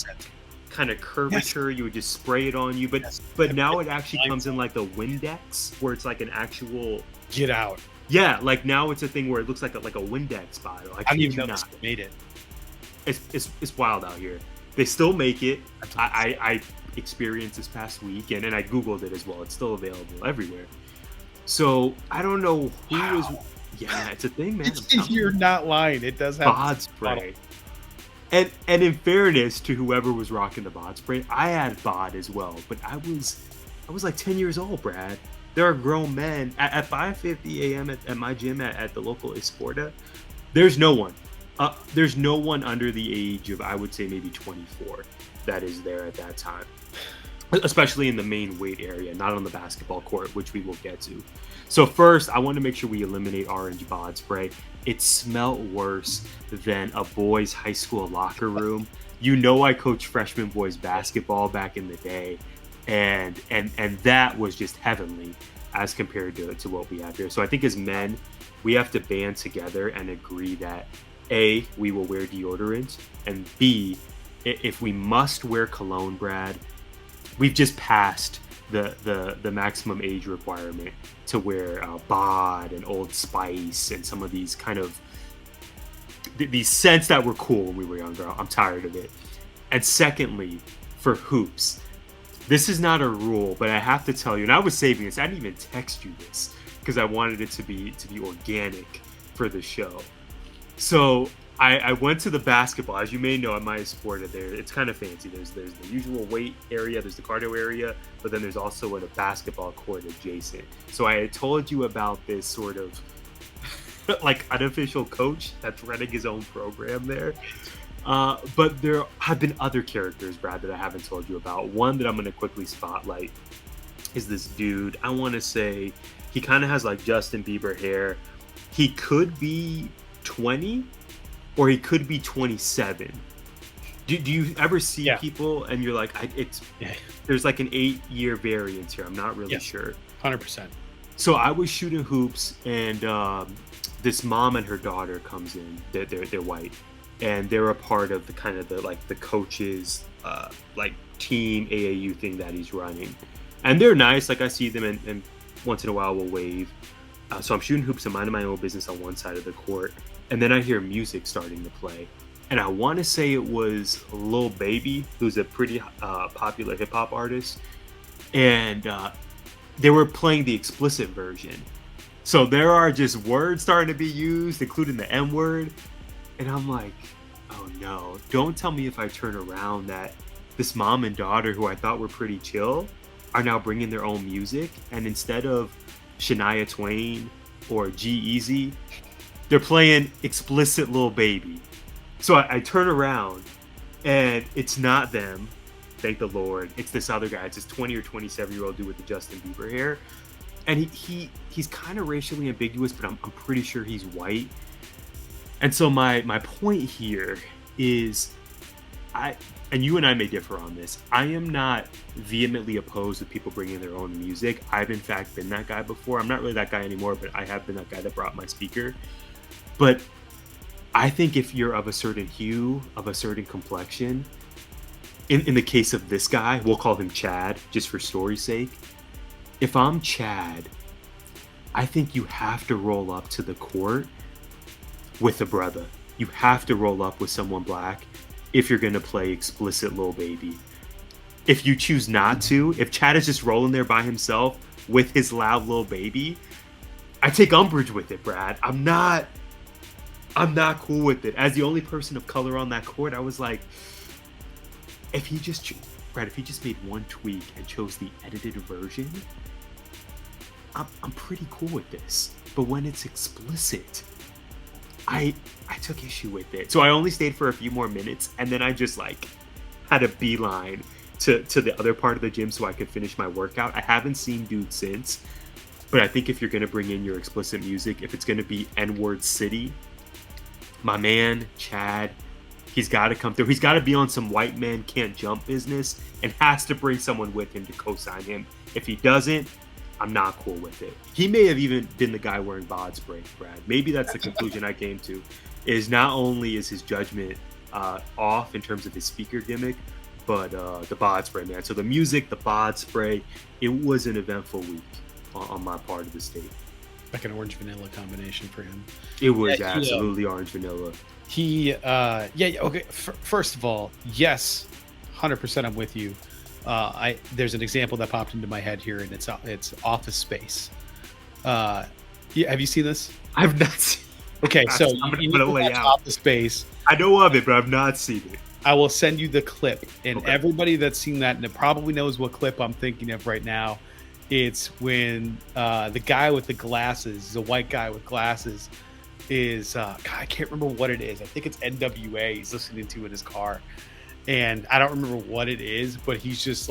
kind of curvature. You would just spray it on you, but now it actually comes in like the Windex, where it's like an actual Get out. Yeah, like now it's a thing where it looks like a Windex bottle. I didn't even know this made it. It's wild out here. They still make it. I experienced this past week, and I googled it as well. It's still available everywhere. So I don't know who was. Yeah, it's a thing, man. You're not lying. It does have bod spray. And in fairness to whoever was rocking the bod spray, I had bod as well, but I was like 10 years old, Brad. There are grown men at 5:50 a.m. at my gym at the local Esporta. There's no one. There's no one under the age of, I would say, maybe 24 that is there at that time, especially in the main weight area, not on the basketball court, which we will get to. So first, I want to make sure we eliminate orange bod spray. It smelled worse than a boys' high school locker room. You know, I coached freshman boys basketball back in the day, and that was just heavenly as compared to what we have here. So I think as men, we have to band together and agree that A, we will wear deodorant, and B, if we must wear cologne, Brad, we've just passed the maximum age requirement to wear bod and Old Spice and some of these kind of these scents that were cool when we were younger. I'm tired of it. And secondly, for hoops, this is not a rule, but I have to tell you, and I was saving this. I didn't even text you this because I wanted it to be organic for the show. So I went to the basketball, as you may know, at my Esporta there. It's kind of fancy. There's the usual weight area, there's the cardio area, but then there's also a basketball court adjacent. So I had told you about this sort of like unofficial coach that's running his own program there. But there have been other characters, Brad, that I haven't told you about. One that I'm going to quickly spotlight is this dude. I want to say he kind of has like Justin Bieber hair. He could be 20 or he could be 27. Do you ever see people and you're like, there's like an 8-year variance here. I'm not really sure. 100%. So I was shooting hoops and this mom and her daughter comes in. They're white. And they're a part of the kind of the coaches like team AAU thing that he's running, and they're nice. Like I see them and once in a while we'll wave. So I'm shooting hoops and minding my own business on one side of the court, and then I hear music starting to play, and I want to say it was Lil Baby, who's a pretty popular hip hop artist, and they were playing the explicit version. So there are just words starting to be used, including the N word. And I'm like, oh no, don't tell me if I turn around that this mom and daughter who I thought were pretty chill are now bringing their own music. And instead of Shania Twain or G-Eazy, they're playing explicit Lil Baby. So I turn around and it's not them, thank the Lord. It's this other guy. It's this 20 or 27-year-old dude with the Justin Bieber hair. And he's kind of racially ambiguous, but I'm pretty sure he's white. And so my point here is, and you and I may differ on this, I am not vehemently opposed to people bringing their own music. I've in fact been that guy before. I'm not really that guy anymore, but I have been that guy that brought my speaker. But I think if you're of a certain hue, of a certain complexion, in the case of this guy, we'll call him Chad, just for story's sake. If I'm Chad, I think you have to roll up to the court with a brother. You have to roll up with someone black if you're going to play explicit Lil Baby. If you choose not to, if Chad is just rolling there by himself with his loud Lil Baby, I take umbrage with it, Brad. I'm not cool with it. As the only person of color on that court, I was like, if he just made one tweak and chose the edited version, I'm pretty cool with this. But when it's explicit, I took issue with it. So I only stayed for a few more minutes, and then I just like had a beeline to the other part of the gym so I could finish my workout. I haven't seen dude since, but I think if you're gonna bring in your explicit music, if it's gonna be N-word city, my man Chad, he's got to come through. He's got to be on some white man can't jump business and has to bring someone with him to co-sign him. If he doesn't, I'm not cool with it. He may have even been the guy wearing bod spray, Brad. Maybe that's the conclusion I came to, is not only is his judgment off in terms of his speaker gimmick, but the bod spray, man. So the music, the bod spray, it was an eventful week on my part of the state. Like an orange vanilla combination for him. It was absolutely orange vanilla. Okay. First of all, yes, 100% I'm with you. There's an example that popped into my head here, and it's Office Space. Have you seen this? I've not seen. Okay, so I'm you gonna need to lay watch out. Office Space. I know of it, but I've not seen it. I will send you the clip, and Okay. everybody that's seen that and it probably knows what clip I'm thinking of right now. It's when the guy with the glasses, the white guy with glasses, is God, I can't remember what it is. I think it's NWA. He's listening to in his car, and I don't remember what it is, but he's just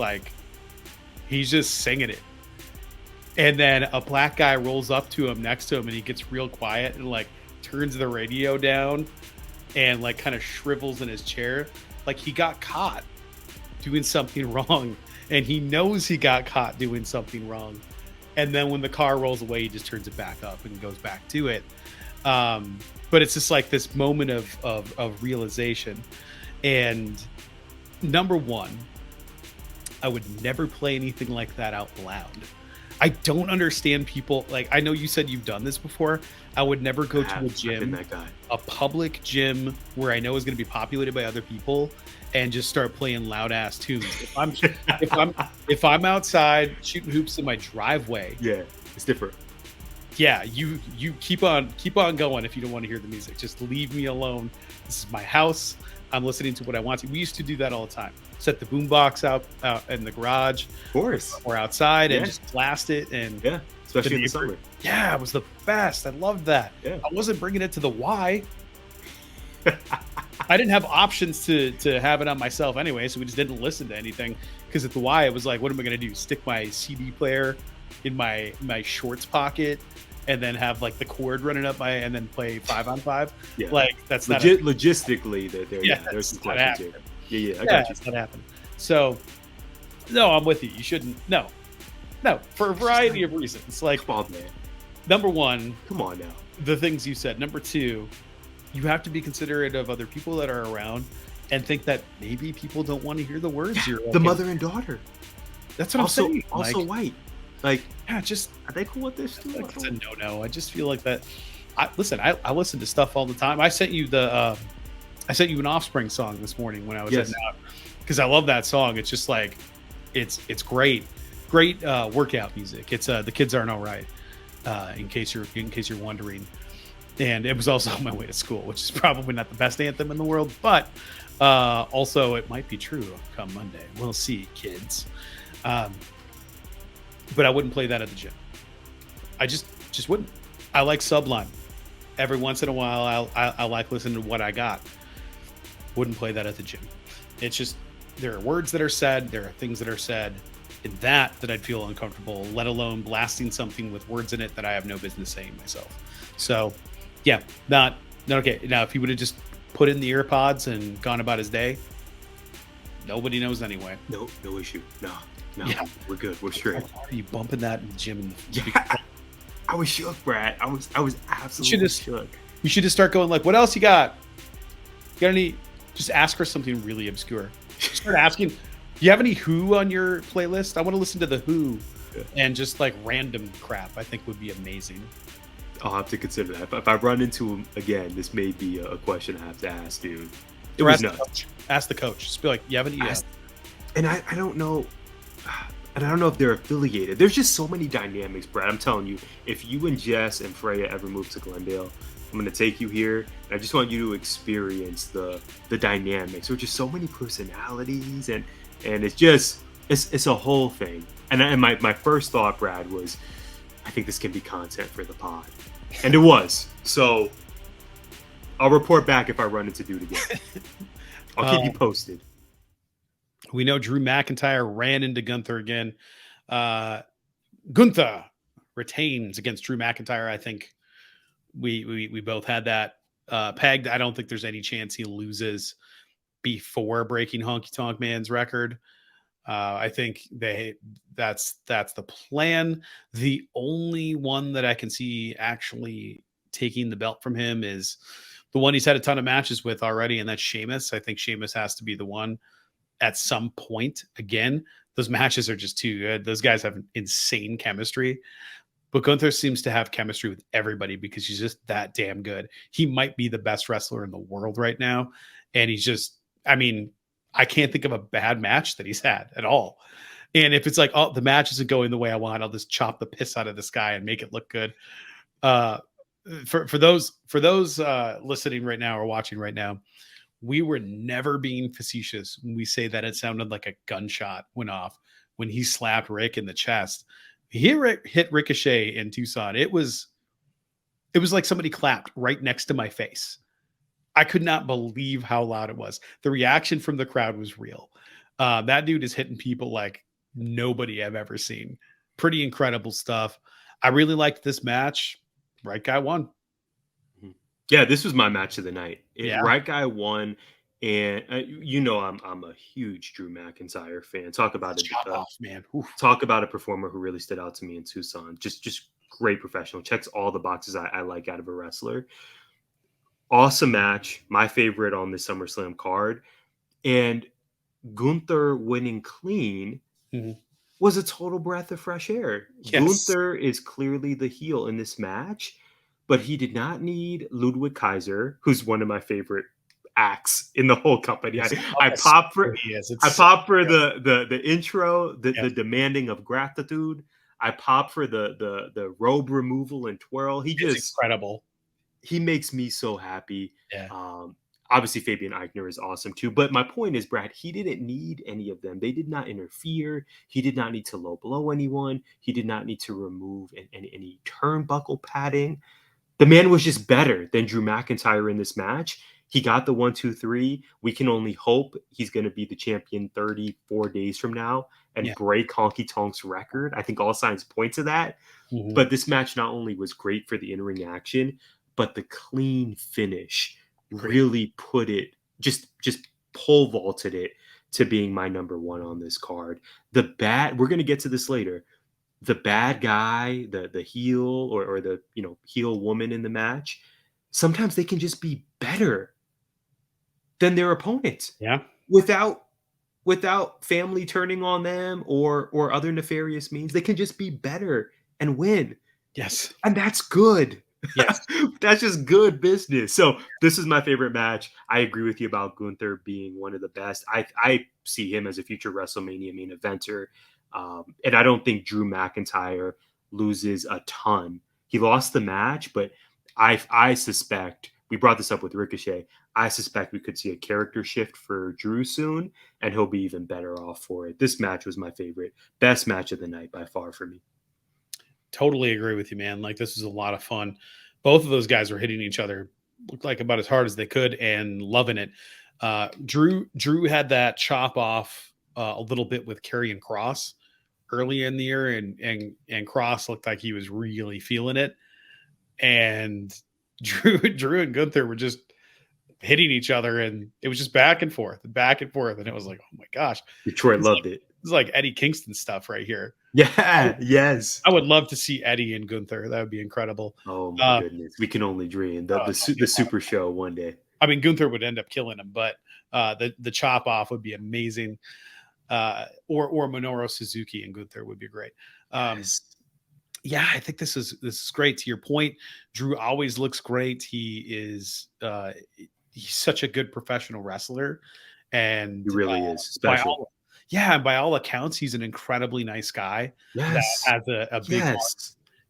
singing it. And then a black guy rolls up to him next to him, and he gets real quiet and like turns the radio down and like kind of shrivels in his chair, like he got caught doing something wrong, and he knows he got caught doing something wrong. And then when the car rolls away, he just turns it back up and goes back to it. But it's just like this moment of realization. And number one, I would never play anything like that out loud. I don't understand people. Like, I know you said you've done this before. I would never go to a gym, a public gym where I know is going to be populated by other people, and just start playing loud ass tunes. If I'm outside shooting hoops in my driveway, Yeah, it's different. Yeah, you keep on going. If you don't want to hear the music, just leave me alone. This is my house. I'm listening to what I want to. We used to do that all the time. Set the boombox out in the garage, Of course, or outside, and just blast it. And yeah, especially in the summer. Yeah, it was the best. I loved that. Yeah. I wasn't bringing it to the Y. I didn't have options to have it on myself anyway, so we just didn't listen to anything. Because at the Y, it was like, what am I going to do? Stick my CD player in my shorts pocket, and then have like the cord running up and then play 5-on-5. Yeah, like that's logistically there's some questions here. I got you. That's not happening. So no, I'm with you. You shouldn't. No, for a variety of reasons. Like, come on, man. Number one, come on now. The things you said. Number two, you have to be considerate of other people that are around, and think that maybe people don't want to hear the words you're the mother and daughter. That's what I'm saying. Also like, white. Like, yeah, just are they cool with this too? Like, it's a no. I just feel like that. I listen to stuff all the time. I sent you an Offspring song this morning when I was heading out, because I love that song. It's just like, it's great workout music. It's The Kids Aren't Alright, in case you're wondering. And it was also on my way to school, which is probably not the best anthem in the world, but also it might be true come Monday. We'll see, kids. But I wouldn't play that at the gym. I just wouldn't. I like Sublime. Every once in a while, I like listening to what I got. Wouldn't play that at the gym. It's just, there are words that are said, there are things that are said in that I'd feel uncomfortable, let alone blasting something with words in it that I have no business saying myself. So, yeah, not okay. Now, if he would have just put in the ear pods and gone about his day, nobody knows anyway. No issue. No, yeah. We're good. We're straight. Why are you bumping that in the gym? I was shook, Brad. I was absolutely shook. You should just start going like, what else you got? You got any? Just ask her something really obscure. Start asking, do you have any Who on your playlist? I want to listen to the Who, and just like random crap. I think would be amazing. I'll have to consider that. But if I run into him again, this may be a question I have to ask, dude. It was nuts. Ask the coach. Just be like, you have any? And I don't know. And I don't know if they're affiliated. There's just so many dynamics, Brad. I'm telling you, if you and Jess and Freya ever move to Glendale, I'm going to take you here. And I just want you to experience the dynamics. There's just so many personalities, and it's a whole thing. And my first thought, Brad, was, I think this can be content for the pod. And it was. So I'll report back if I run into dude again. I'll keep you posted. We know Drew McIntyre ran into Gunther again. Gunther retains against Drew McIntyre. I think we both had that pegged. I don't think there's any chance he loses before breaking Honky Tonk Man's record. I think that's the plan. The only one that I can see actually taking the belt from him is the one he's had a ton of matches with already, and that's Sheamus. I think Sheamus has to be the one. at some point. Again, those matches are just too good. Those guys have insane chemistry. But Gunther seems to have chemistry with everybody because he's just that damn good. He might be the best wrestler in the world right now. And he's just, I mean, I can't think of a bad match that he's had at all. And if it's like, oh, the match isn't going the way I want, I'll just chop the piss out of this guy and make it look good. For those listening right now or watching right now, we were never being facetious when we say that it sounded like a gunshot went off when he slapped Rick in the chest. He hit Ricochet in Tucson. It was like somebody clapped right next to my face. I could not believe how loud it was. The reaction from the crowd was real. That dude is hitting people like nobody I've ever seen. Pretty incredible stuff. I really liked this match. Right guy won. Yeah, this was my match of the night. Yeah. Right guy won. And I'm a huge Drew McIntyre fan. Talk about it, man. Talk about a performer who really stood out to me in Tucson. Just great professional. Checks all the boxes I like out of a wrestler. Awesome match. My favorite on the SummerSlam card. And Gunther winning clean was a total breath of fresh air. Yes. Gunther is clearly the heel in this match, but he did not need Ludwig Kaiser, who's one of my favorite acts in the whole company. I pop for the intro, the demanding of gratitude. I pop for the robe removal and twirl. It's incredible. He makes me so happy. Yeah. Obviously Fabian Eichner is awesome too. But my point is, Brad, he didn't need any of them. They did not interfere. He did not need to low blow anyone. He did not need to remove any turnbuckle padding. The man was just better than Drew McIntyre in this match. He got the 1, 2, 3. We can only hope he's going to be the champion 34 days from now and break Honky Tonk's record. I think all signs point to that. Mm-hmm. But this match not only was great for the in-ring action, but the clean finish really put it, just pole vaulted it to being my number one on this card. We're going to get to this later. The bad guy, the heel or the heel woman in the match, sometimes they can just be better than their opponents. Yeah. Without family turning on them or other nefarious means, they can just be better and win. Yes. And that's good. Yes. That's just good business. So this is my favorite match. I agree with you about Gunther being one of the best. I see him as a future WrestleMania main eventer. And I don't think Drew McIntyre loses a ton. He lost the match, but I suspect, we brought this up with Ricochet, I suspect we could see a character shift for Drew soon, and he'll be even better off for it. This match was my favorite. Best match of the night by far for me. Totally agree with you, man. Like, this was a lot of fun. Both of those guys were hitting each other, looked like about as hard as they could, and loving it. Drew had that chop off a little bit with Karrion Kross early in the year, and Kross looked like he was really feeling it. And Drew and Gunther were just hitting each other, and it was just back and forth. And it was like, oh my gosh. Detroit loved it. It's like Eddie Kingston stuff right here. Yeah, yes. I would love to see Eddie and Gunther. That would be incredible. Oh my goodness. We can only dream. The super show one day. I mean, Gunther would end up killing him, but the chop off would be amazing. Or Minoru Suzuki and Gunther would be great. Yes. Yeah, I think this is great. To your point, Drew always looks great. He's such a good professional wrestler, and he really is special. By all accounts, he's an incredibly nice guy. Yes, that has a big heart,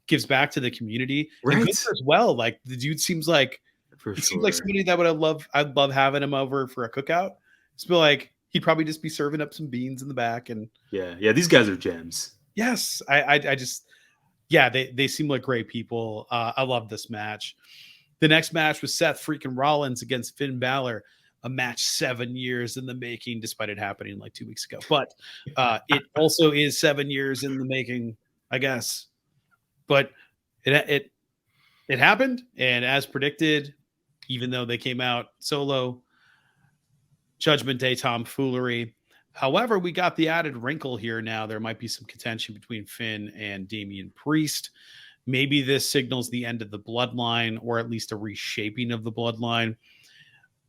gives back to the community. Right. And Gunther as well. Like, the dude seems like seems like somebody that I'd love having him over for a cookout. It's like he'd probably just be serving up some beans in the back, and yeah, these guys are gems. Yes, I just. Yeah, they seem like great people. I love this match. The next match was Seth freaking Rollins against Finn Balor, a match 7 years in the making, despite it happening like 2 weeks ago. But it also is 7 years in the making, I guess. But it happened, and as predicted, even though they came out solo, Judgment Day tomfoolery. However, we got the added wrinkle here now. There might be some contention between Finn and Damian Priest. Maybe this signals the end of the bloodline, or at least a reshaping of the bloodline.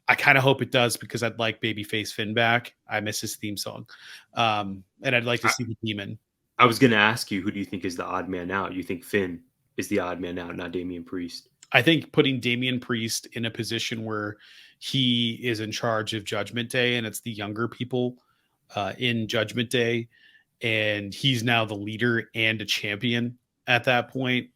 I kind of hope it does because I'd like babyface Finn back. I miss his theme song. And I'd like to see the Demon. I was going to ask you, who do you think is the odd man out? You think Finn is the odd man out, not Damian Priest? I think putting Damian Priest in a position where he is in charge of Judgment Day and it's the younger people in Judgment Day, and he's now the leader and a champion at that point,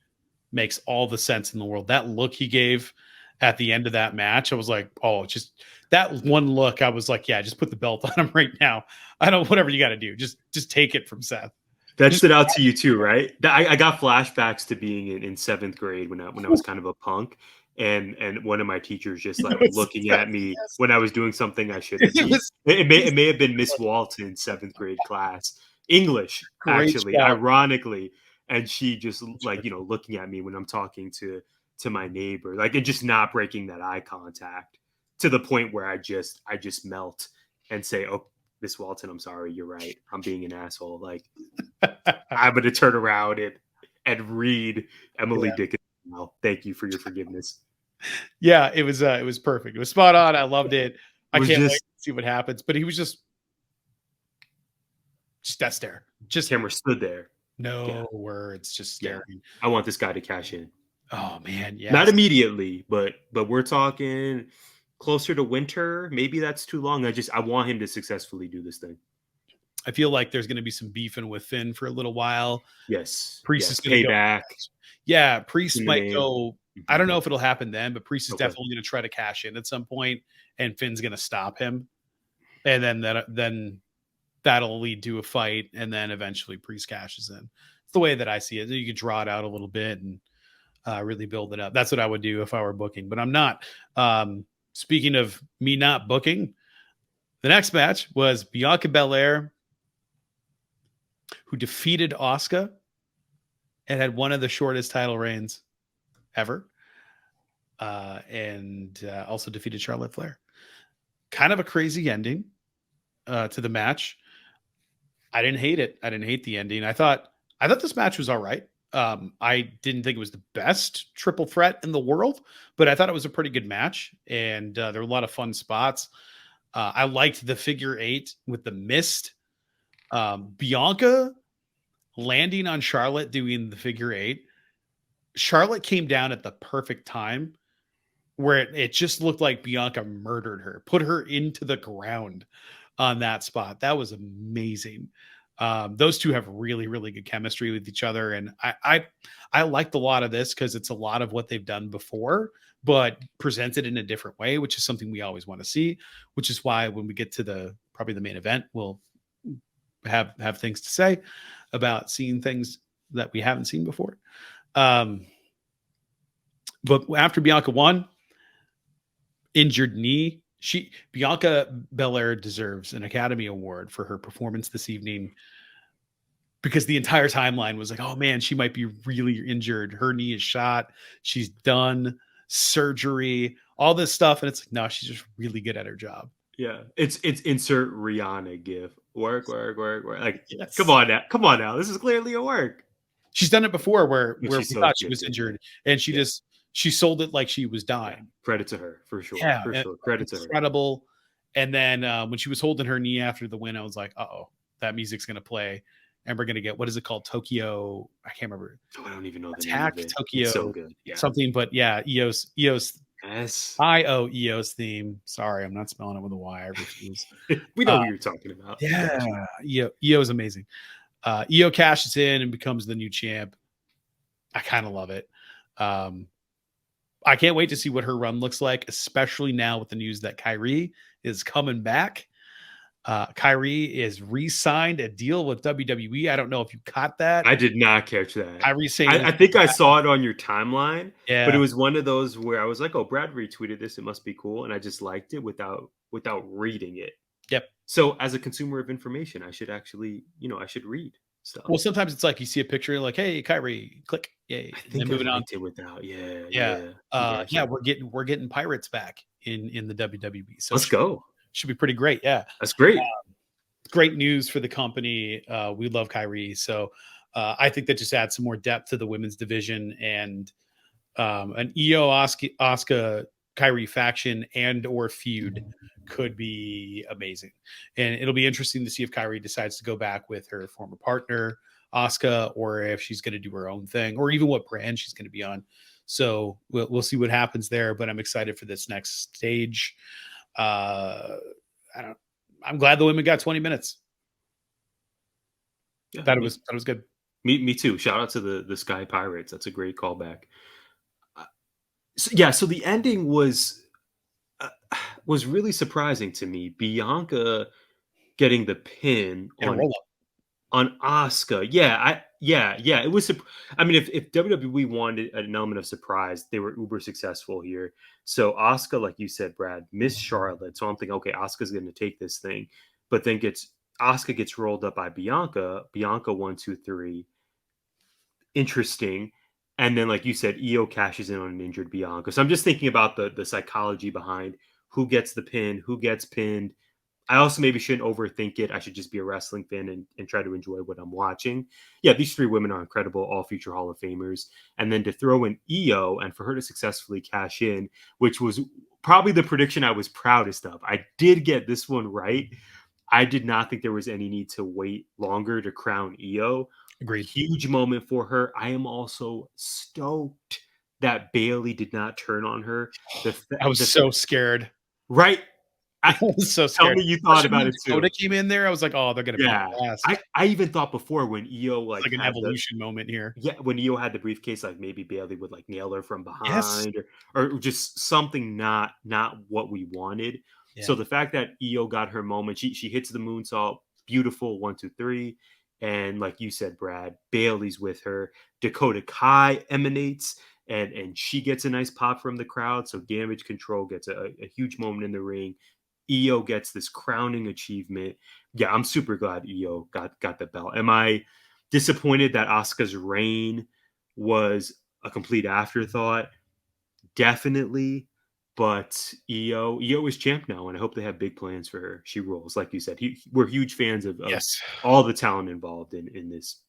makes all the sense in the world. That look he gave at the end of that match, I was like, oh, just that one look. I was like, yeah, just put the belt on him right now. I don't, whatever you got to do. Just take it from Seth. That stood out to you too, right? I got flashbacks to being in 7th grade when I was kind of a punk, and one of my teachers just like looking at me when I was doing something I shouldn't be. It may have been Miss Walton's 7th grade class, English, actually, ironically, and she just like, you know, looking at me when I'm talking to my neighbor, like, and just not breaking that eye contact to the point where I just melt and say, oh, Miss Walton, I'm sorry, you're right. I'm being an asshole. Like, I'm going to turn around and read Emily Dickinson now. Thank you for your forgiveness. Yeah, it was perfect. It was spot on. I loved it. I can't wait to see what happens. But he was just that stare. Just camera stood there. No words, just staring. Yeah. I want this guy to cash in. Oh man, yeah. Not immediately, but we're talking closer to winter. Maybe that's too long. I want him to successfully do this thing. I feel like there's going to be some beefing with Finn for a little while. Yes. Priest is going to payback. Yeah, Priest might go. I don't know if it'll happen then, but Priest is definitely going to try to cash in at some point, and Finn's going to stop him, and then that'll lead to a fight, and then eventually Priest cashes in. It's the way that I see it. You could draw it out a little bit and really build it up. That's what I would do if I were booking, but I'm not. Speaking of me not booking, the next match was Bianca Belair, who defeated Asuka and had one of the shortest title reigns ever, and also defeated Charlotte Flair. Kind of a crazy ending to the match. I didn't hate it. I didn't hate the ending. I thought this match was all right. I didn't think it was the best triple threat in the world, but I thought it was a pretty good match, and there were a lot of fun spots. I liked the figure 8 with the mist. Bianca landing on Charlotte doing the figure 8. Charlotte came down at the perfect time where it just looked like Bianca murdered her, put her into the ground on that spot. That was amazing. Those two have really, really good chemistry with each other. And I liked a lot of this because it's a lot of what they've done before, but presented in a different way, which is something we always want to see, which is why when we get to probably the main event, we'll have things to say about seeing things that we haven't seen before. But after Bianca won, injured knee, Bianca Belair deserves an Academy Award for her performance this evening, because the entire timeline was like, oh man, she might be really injured. Her knee is shot. She's done surgery, all this stuff. And it's like, no, she's just really good at her job. Yeah. It's insert Rihanna gif. Work. Like, yes. Come on now. This is clearly a work. She's done it before where we thought she was injured, and she sold it like she was dying. Yeah. Credit to her, for sure. Yeah, for sure. Credit to her. Incredible. And then when she was holding her knee after the win, I was like, uh-oh, that music's going to play. And we're going to get, what is it called? Tokyo. I can't remember. Oh, I don't even know the Attack name of it. Tokyo. It's so good. Yeah. Something, but yeah, EOS. Yes. EOS theme. Sorry, I'm not spelling it with a Y. I refuse. We know what you're talking about. Yeah. EO is amazing. EO cashes in and becomes the new champ. I kind of love it. I can't wait to see what her run looks like, especially now with the news that Kyrie is coming back. Kyrie is re-signed a deal with WWE. I don't know if you caught that. I did not catch that. I think I saw it on your timeline, yeah. But it was one of those where I was like, oh, Brad retweeted this. It must be cool. And I just liked it without reading it. Yep. So as a consumer of information, I should actually, I should read stuff. Well, sometimes it's like you see a picture like, hey, Kyrie, click. Yay. I think moving on to without. Yeah. We're getting Pirates back in the WWE. So let's go. Should be pretty great. Yeah. That's great. Great news for the company. We love Kyrie. So I think that just adds some more depth to the women's division, and an Io Asuka Kyrie faction and or feud could be amazing. And it'll be interesting to see if Kyrie decides to go back with her former partner, Asuka, or if she's going to do her own thing, or even what brand she's going to be on. So we'll see what happens there, but I'm excited for this next stage. I'm glad the women got 20 minutes. Yeah, That was good. Me too. Shout out to the Sky Pirates. That's a great callback. So the ending was really surprising to me. Bianca getting the pin In a roll up. on Asuka. Yeah. It was. I mean, if WWE wanted an element of surprise, they were uber successful here. So Asuka, like you said, Brad, missed Charlotte. So I'm thinking, okay, Asuka's going to take this thing, but then Asuka gets rolled up by Bianca. Bianca 1, 2, 3. Interesting. And then, like you said, Io cashes in on an injured Bianca. So I'm just thinking about the psychology behind who gets the pin, who gets pinned. I also maybe shouldn't overthink it. I should just be a wrestling fan and try to enjoy what I'm watching. Yeah, these three women are incredible, all future Hall of Famers. And then to throw in Io and for her to successfully cash in, which was probably the prediction I was proudest of. I did get this one right. I did not think there was any need to wait longer to crown Io. Agreed. Huge moment for her. I am also stoked that Bailey did not turn on her. I was so scared. Right? I was so Tell scared. me you thought about it too. Dakota came in there. I was like, oh, they're gonna beat her ass. I even thought before when Io It's like an evolution moment here. Yeah, when Io had the briefcase, like maybe Bailey would like nail her from Yes. behind or just something not what we wanted. Yeah. So the fact that Io got her moment, she hits the moonsault, beautiful 1, 2, 3. And like you said, Brad, Bailey's with her. Dakota Kai emanates and she gets a nice pop from the crowd. So Damage Control gets a huge moment in the ring. Io gets this crowning achievement. Yeah, I'm super glad Io got the belt. Am I disappointed that Asuka's reign was a complete afterthought? Definitely. But Io is champ now, and I hope they have big plans for her. She rules, like you said. We're huge fans of Yes. all the talent involved in this.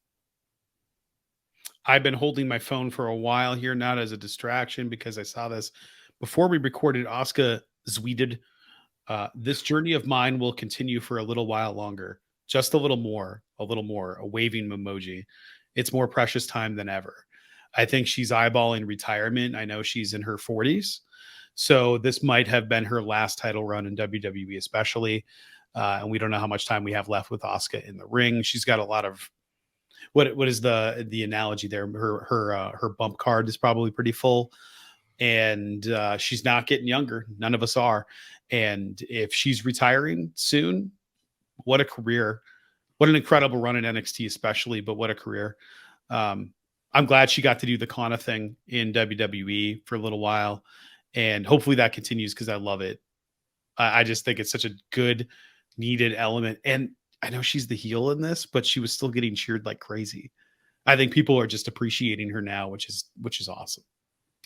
I've been holding my phone for a while here, not as a distraction, because I saw this before we recorded. Asuka tweeted, this journey of mine will continue for a little while longer. Just a little more, a waving emoji. It's more precious time than ever. I think she's eyeballing retirement. I know she's in her 40s. So this might have been her last title run in WWE, especially. And we don't know how much time we have left with Asuka in the ring. She's got a lot of what is the analogy there? Her bump card is probably pretty full. And she's not getting younger. None of us are. And if she's retiring soon, what a career. What an incredible run in NXT, especially, but what a career. I'm glad she got to do the Kana thing in WWE for a little while. And hopefully that continues because I love it. I just think it's such a good, needed element. And I know she's the heel in this, but she was still getting cheered like crazy. I think people are just appreciating her now, which is awesome.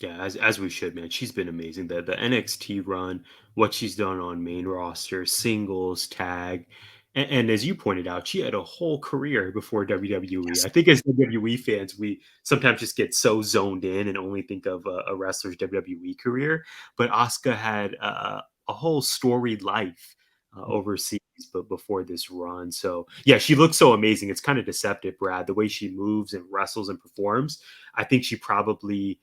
Yeah, as we should, man. She's been amazing. The NXT run, what she's done on main roster, singles, tag, and as you pointed out, she had a whole career before WWE. Yes. I think as WWE fans, we sometimes just get so zoned in and only think of a wrestler's WWE career. But Asuka had a whole storied life overseas, but before this run, so yeah, she looks so amazing. It's kind of deceptive, Brad, the way she moves and wrestles and performs. I think she probably.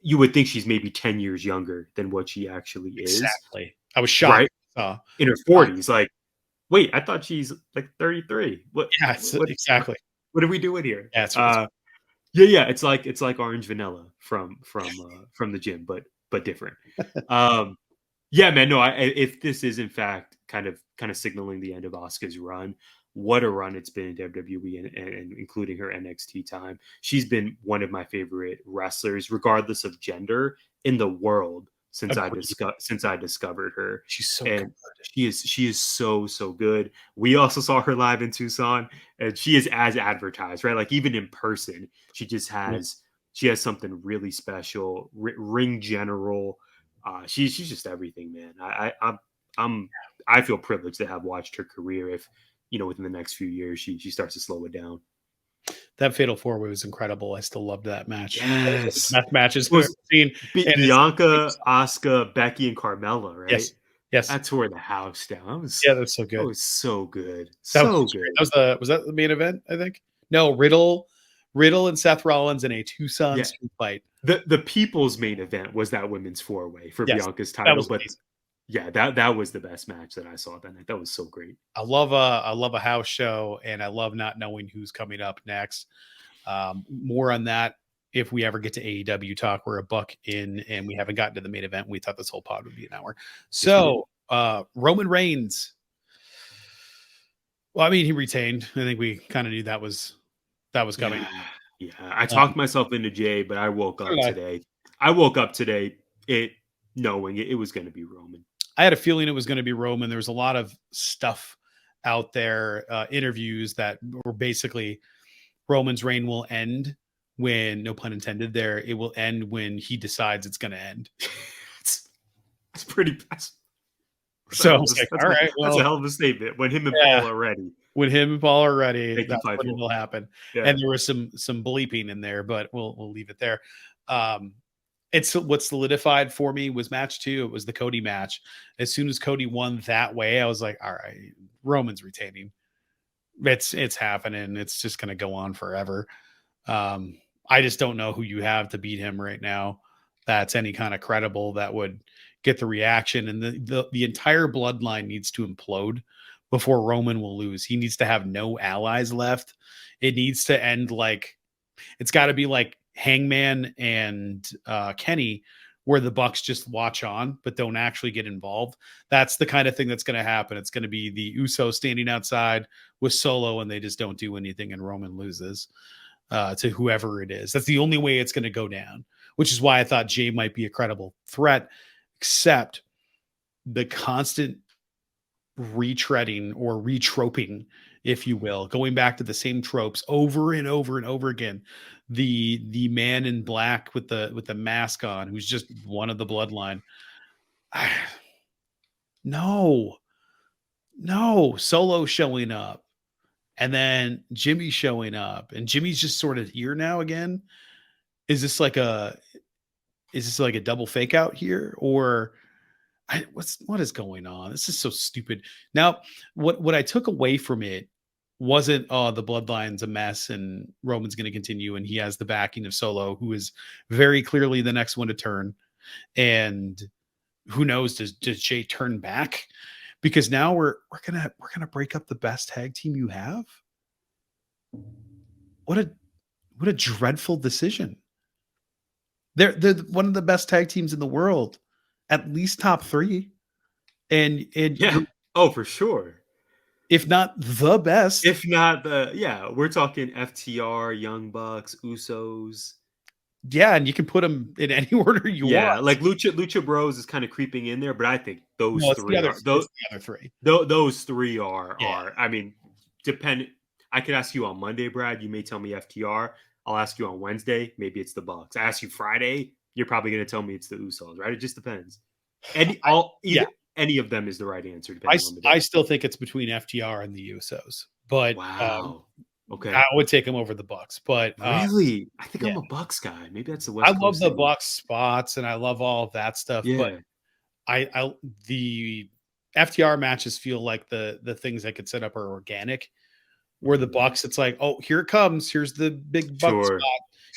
You would think she's maybe 10 years younger than what she actually is. Exactly. I was shocked. Right? In her 40s. Like, wait, I thought she's like 33. What? Yeah, exactly. What are we doing here? Yeah, yeah. It's like orange vanilla from the gym, but different. Yeah, man. No, if this is in fact kind of signaling the end of Asuka's run, what a run it's been in WWE and including her NXT time. She's been one of my favorite wrestlers, regardless of gender, in the world since I discovered her. She's so and good. She is so good. We also saw her live in Tucson, and she is as advertised, right? Like even in person, she just has she has something really special. Ring general. She's just everything, man. I feel privileged to have watched her career. If within the next few years she starts to slow it down. that Fatal 4-Way was incredible. I still loved that match. That was one of the Yes. best matches It I've ever was seen. And Bianca, Asuka, Becky, and Carmella, right? yes, yes, That tore the house down. yeah, that's so That good. was so good. That was So such a great. good. Was that the main event? I think no, Riddle and Seth Rollins in a Tucson Yeah. street fight. The people's main event was that women's 4-way for Yes, Bianca's that title, was but amazing. yeah, that was the best match that I saw that night. That was so great. I love a house show, and I love not knowing who's coming up next. More on that if we ever get to AEW talk. We're a buck in, and we haven't gotten to the main event. We thought this whole pod would be an hour. Yes, we did. So Roman Reigns. Well, I mean, he retained. I think we kind of knew that was coming. Yeah. I talked myself into Jay, but I woke up did I. today. I woke up today knowing it was going to be Roman. I had a feeling it was going to be Roman. There was a lot of stuff out there, interviews that were basically Roman's reign will end when, no pun intended there, it will end when he decides it's going to end. it's pretty fast. So I was like, all right, that's a hell of a statement. When him and Paul are ready. When him and Paul are ready, They can that's fight when for it'll happen. Yeah. And there was some bleeping in there, but we'll leave it there. It's what solidified for me was match 2. It was the Cody match. As soon as Cody won that way, I was like, all right, Roman's retaining. It's happening. It's just going to go on forever. I just don't know who you have to beat him right now. That's any kind of credible that would get the reaction, and the entire bloodline needs to implode before Roman will lose. He needs to have no allies left. It needs to end like, it's got to be like Hangman and Kenny, where the Bucks just watch on but don't actually get involved. That's the kind of thing that's going to happen. It's going to be the Usos standing outside with Solo, and they just don't do anything, and Roman loses to whoever it is. That's the only way it's going to go down, which is why I thought Jay might be a credible threat, except the constant retreading or retroping, if you will, going back to the same tropes over and over and over again. The man in black with the mask on, who's just one of the bloodline. No, Solo showing up, and then Jimmy showing up, and Jimmy's just sort of here now again. Is this like a double fake out here, or what is going on? This is so stupid. Now, what I took away from it wasn't, oh, the bloodline's a mess and Roman's going to continue, and he has the backing of Solo, who is very clearly the next one to turn. And who knows, does Jay turn back? Because now we're gonna break up the best tag team you have. What a dreadful decision. They're one of the best tag teams in the world, at least top 3, and Yeah. Oh, for sure. If not the best. If not we're talking FTR, Young Bucks, Usos. Yeah, and you can put them in any order you want. Yeah, like Lucha Bros is kind of creeping in there, but I think those three are those the other 3. Those 3 are Yeah. I mean, dependent. I could ask you on Monday, Brad. You may tell me FTR. I'll ask you on Wednesday. Maybe it's the Bucks. I ask you Friday. You're probably going to tell me it's the Usos, right? It just depends. Any of them is the right answer. I still think it's between FTR and the Usos, but wow. Okay. I would take them over the Bucks. But really, I think I'm a Bucks guy. Maybe that's the West I love Coast the thing. Bucks spots, and I love all of that stuff. Yeah. But the FTR matches feel like the things I could set up are organic. Where the Bucks, it's like, oh, here it comes. Here's the big Buck spot.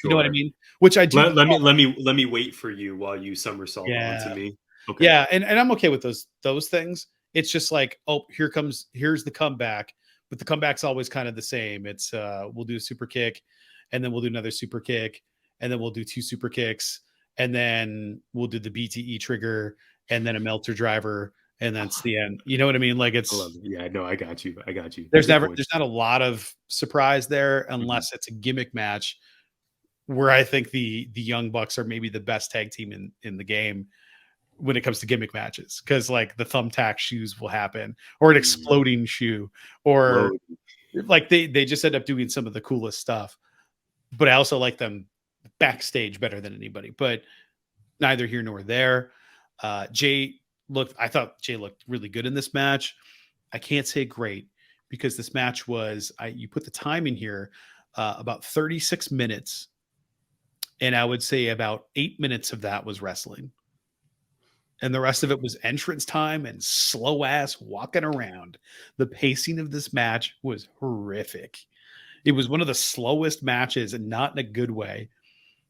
You know what I mean? Which I do. Let me wait for you while you somersault onto me. Okay. Yeah, and I'm okay with those things. It's just like, oh, here's the comeback, but the comeback's always kind of the same. It's we'll do a super kick, and then we'll do another super kick, and then we'll do 2 super kicks, and then we'll do the BTE trigger, and then a Melter driver, and that's the end. You know what I mean? Like, it's, I love it. Yeah, no, I got you. There's not a lot of surprise there unless it's a gimmick match, where I think the Young Bucks are maybe the best tag team in the game when it comes to gimmick matches, because like the thumbtack shoes will happen, or an exploding shoe, or like they just end up doing some of the coolest stuff. But I also like them backstage better than anybody. But neither here nor there. I thought Jay looked really good in this match. I can't say great, because this match was, you put the time in here. about 36 minutes. And I would say about 8 minutes of that was wrestling. And the rest of it was entrance time and slow ass walking around. The pacing of this match was horrific. It was one of the slowest matches, and not in a good way,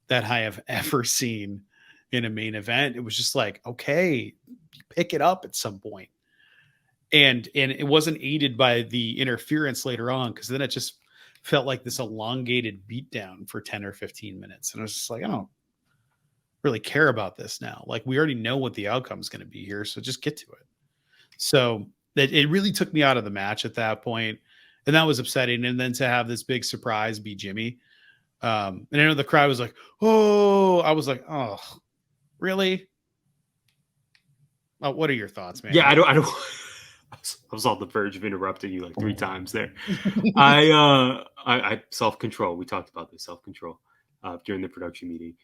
that I have ever seen in a main event. It was just like, okay, pick it up at some point. And it wasn't aided by the interference later on, because then it just felt like this elongated beatdown for 10 or 15 minutes. And I was just like, I don't really care about this now. Like, we already know what the outcome is going to be here, so just get to it. So it really took me out of the match at that point, and that was upsetting. And then to have this big surprise be Jimmy, and I know the crowd was like, oh, I was like, oh, really? What are your thoughts, man? Yeah, I don't I was on the verge of interrupting you like 3 times there. I self-control. We talked about this self-control during the production meeting.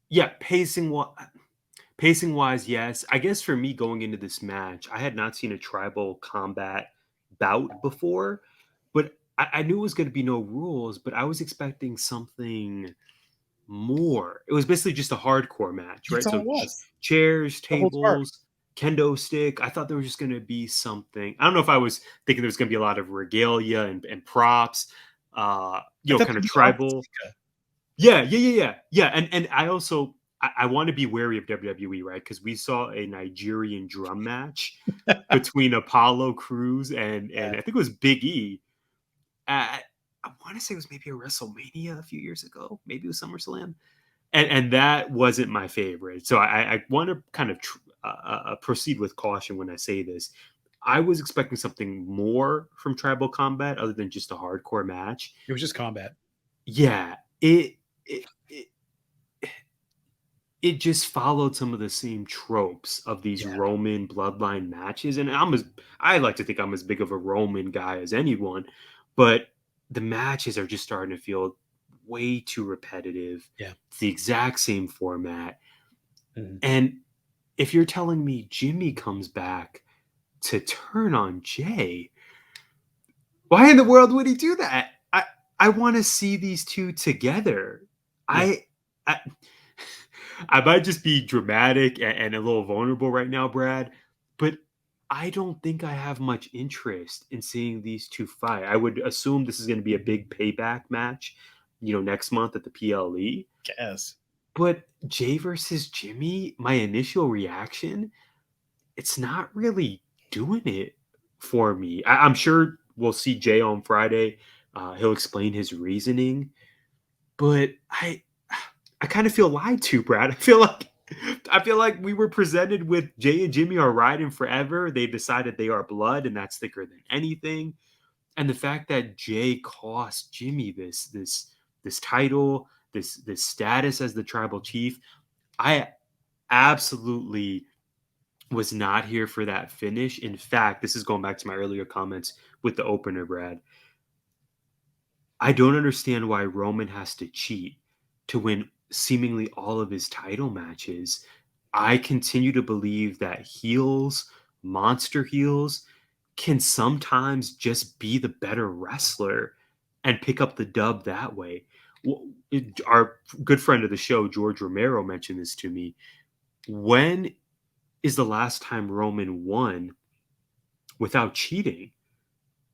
Yeah, pacing wise, yes. I guess for me going into this match, I had not seen a tribal combat bout before, but I knew it was going to be no rules, but I was expecting something more. It was basically just a hardcore match, right? That's all So it was. chairs, The whole spark. tables, kendo stick. I thought there was just going to be something. I don't know if I was thinking there was going to be a lot of regalia and props, kind of tribal. Yeah. And I also I want to be wary of WWE, right? Because we saw a Nigerian drum match between Apollo Crews and I think it was Big E. I want to say it was maybe a WrestleMania a few years ago. Maybe it was SummerSlam, and that wasn't my favorite. So I want to kind of proceed with caution when I say this. I was expecting something more from Tribal Combat other than just a hardcore match. It was just combat. Yeah, it just followed some of the same tropes of these Roman bloodline matches. And I like to think I'm as big of a Roman guy as anyone, but the matches are just starting to feel way too repetitive. Yeah. It's the exact same format. Mm-hmm. And if you're telling me Jimmy comes back to turn on Jay, why in the world would he do that? I want to see these two together. Yeah. I might just be dramatic and a little vulnerable right now, Brad, but I don't think I have much interest in seeing these two fight. I would assume this is going to be a big payback match, next month at the PLE. Yes. But Jay versus Jimmy, my initial reaction, it's not really doing it for me. I'm sure we'll see Jay on Friday. He'll explain his reasoning, but I kind of feel lied to, Brad. I feel like we were presented with Jay and Jimmy are riding forever. They decided they are blood, and that's thicker than anything. And the fact that Jay cost Jimmy this title, this status as the tribal chief, I absolutely was not here for that finish. In fact, this is going back to my earlier comments with the opener, Brad. I don't understand why Roman has to cheat to win seemingly all of his title matches. I continue to believe that heels, monster heels, can sometimes just be the better wrestler and pick up the dub that way. Our good friend of the show, George Romero, mentioned this to me. When is the last time Roman won without cheating?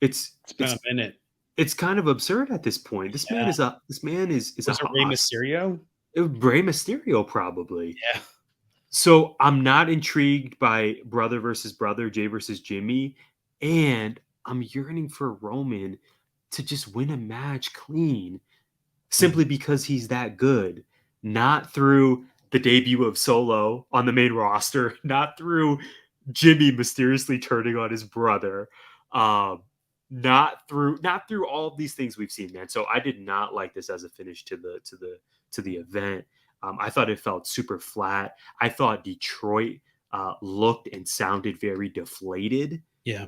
It's been a minute. It's kind of absurd at this point. This man is a Rey Mysterio? Rey Mysterio, probably. Yeah. So I'm not intrigued by brother versus brother, Jay versus Jimmy, and I'm yearning for Roman to just win a match clean, simply because he's that good. Not through the debut of Solo on the main roster, not through Jimmy mysteriously turning on his brother, not through all of these things we've seen, man. So I did not like this as a finish to the event. I thought it felt super flat. I thought Detroit looked and sounded very deflated. Yeah.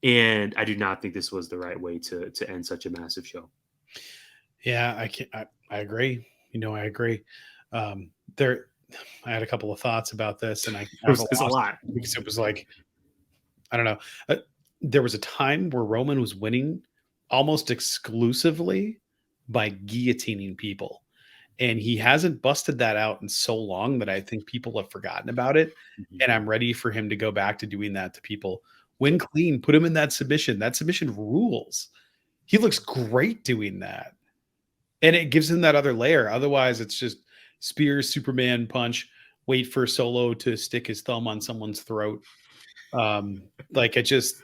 And I do not think this was the right way to end such a massive show. Yeah, I agree. I agree. I had a couple of thoughts about this, and There's a lot, because it was like, I don't know. There was a time where Roman was winning almost exclusively by guillotining people. And he hasn't busted that out in so long that I think people have forgotten about it. Mhm. And I'm ready for him to go back to doing that to people. Win clean, put him in that submission. That submission rules. He looks great doing that. And it gives him that other layer. Otherwise, it's just spear, Superman punch, wait for Solo to stick his thumb on someone's throat. Like it just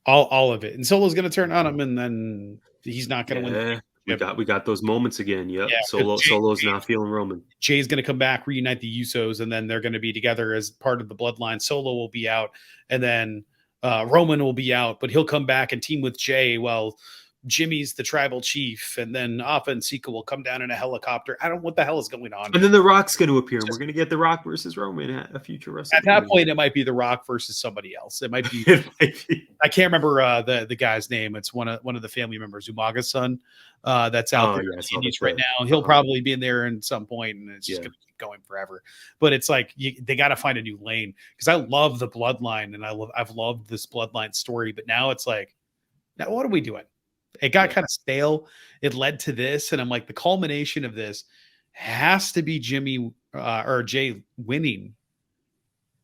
all of it. And Solo's gonna turn on him, and then he's not gonna win the Yeah, championship. we got those moments again. Yep. Yeah, because Solo's not feeling Roman. Jay's going to come back, reunite the Usos, and then they're going to be together as part of the bloodline. Solo will be out, and then Roman will be out, but he'll come back and team with Jay while Jimmy's the tribal chief, and then Alpha and Sika will come down in a helicopter. I don't know what the hell is going on. And then The Rock's going to appear, and we're going to get The Rock versus Roman at a future WrestleMania. At that point, it might be The Rock versus somebody else. It might be. I can't remember the guy's name. It's one of the family members, Umaga's son, that's out there in the Indies right now. He'll probably be in there at some point, and it's just going to keep going forever. But it's like they got to find a new lane, because I love the bloodline, and I've loved this bloodline story. But now it's like, now what are we doing? It got kind of stale. It led to this, and I'm like, the culmination of this has to be Jimmy or Jay winning,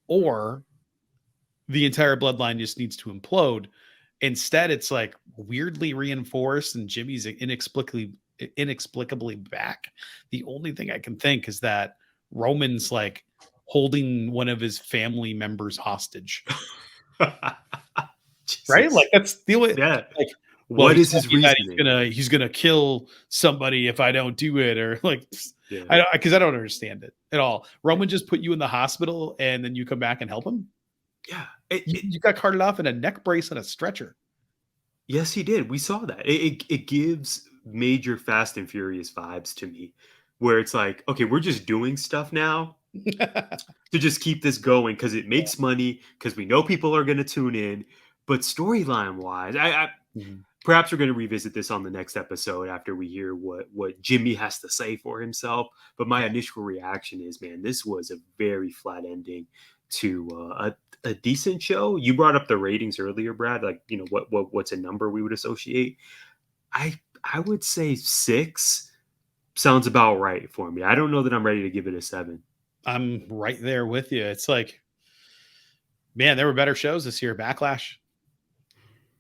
or the entire bloodline just needs to implode. Instead, it's like weirdly reinforced, and Jimmy's inexplicably back. The only thing I can think is that Roman's like holding one of his family members hostage. Right? Like that's the only like, well, what is his reason? He's gonna kill somebody if I don't do it, or like, because I don't understand it at all. Roman just put you in the hospital, and then you come back and help him. Yeah, you got carted off in a neck brace and a stretcher. Yes, he did. We saw that. It gives major Fast and Furious vibes to me, where it's like, okay, we're just doing stuff now to just keep this going because it makes money, because we know people are going to tune in. But storyline wise, perhaps we're going to revisit this on the next episode after we hear what Jimmy has to say for himself. But my initial reaction is, man, this was a very flat ending to a decent show. You brought up the ratings earlier, Brad. Like, you know, what's a number we would associate? I would say 6 sounds about right for me. I don't know that I'm ready to give it a 7. I'm right there with you. It's like, man, there were better shows this year. Backlash.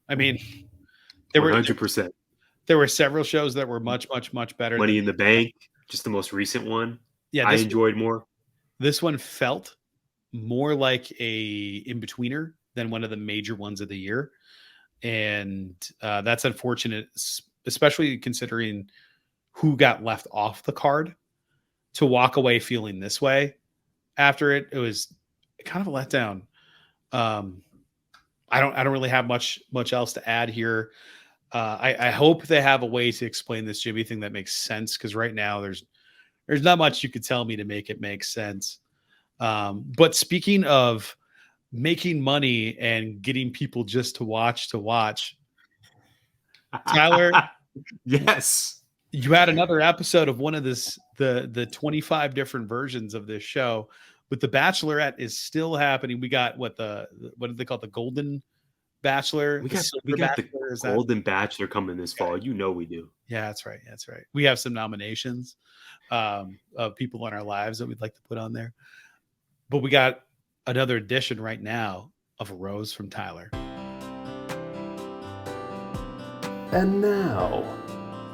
I mean, there 100%. There were several shows that were much better. Money in the Bank, just the most recent one. Yeah, I enjoyed more. This one felt more like a in-betweener than one of the major ones of the year. And that's unfortunate, especially considering who got left off the card. To walk away feeling this way after it was kind of a letdown. I don't really have much else to add here. I hope they have a way to explain this Jimmy thing that makes sense, because right now there's not much you could tell me to make it make sense. But speaking of making money and getting people just to watch, Tyler, yes, you had another episode of one of the 25 different versions of this show. But The Bachelorette is still happening. We got what did they call it? The Golden Bachelor? We got the Golden Bachelor coming this fall. You know we do. Yeah, that's right. We have some nominations of people in our lives that we'd like to put on there. But we got another edition right now of A Rose from Tyler. And now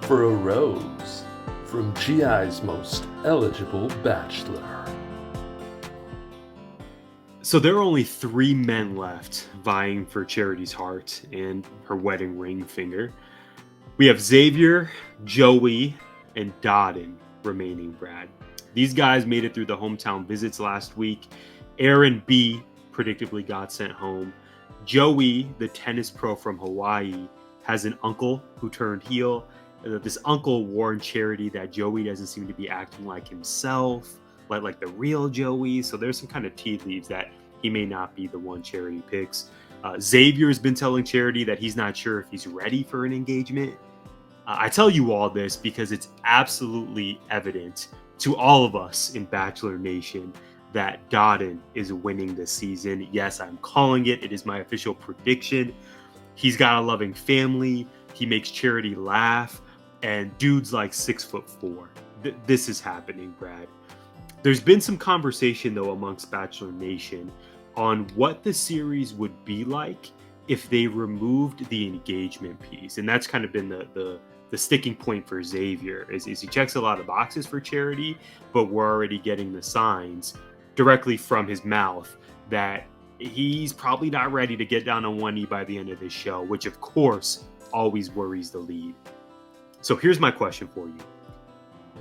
for a rose from GI's most eligible bachelor. So there are only 3 men left vying for Charity's heart and her wedding ring finger. We have Xavier, Joey, and Dodden remaining, Brad. These guys made it through the hometown visits last week. Aaron B predictably got sent home. Joey, the tennis pro from Hawaii, has an uncle who turned heel. This uncle warned Charity that Joey doesn't seem to be acting like himself, like the real Joey. So there's some kind of tea leaves that he may not be the one Charity picks. Xavier's been telling Charity that he's not sure if he's ready for an engagement. I tell you all this because it's absolutely evident to all of us in Bachelor Nation that Dodden is winning this season. Yes, I'm calling it. It is my official prediction. He's got a loving family. He makes Charity laugh, and dude's like 6'4". This is happening, Brad. There's been some conversation though amongst Bachelor Nation on what the series would be like if they removed the engagement piece, and that's kind of been the sticking point for Xavier. Is he checks a lot of boxes for Charity, but we're already getting the signs directly from his mouth that he's probably not ready to get down on one knee by the end of this show, which of course always worries the lead. So here's my question for you.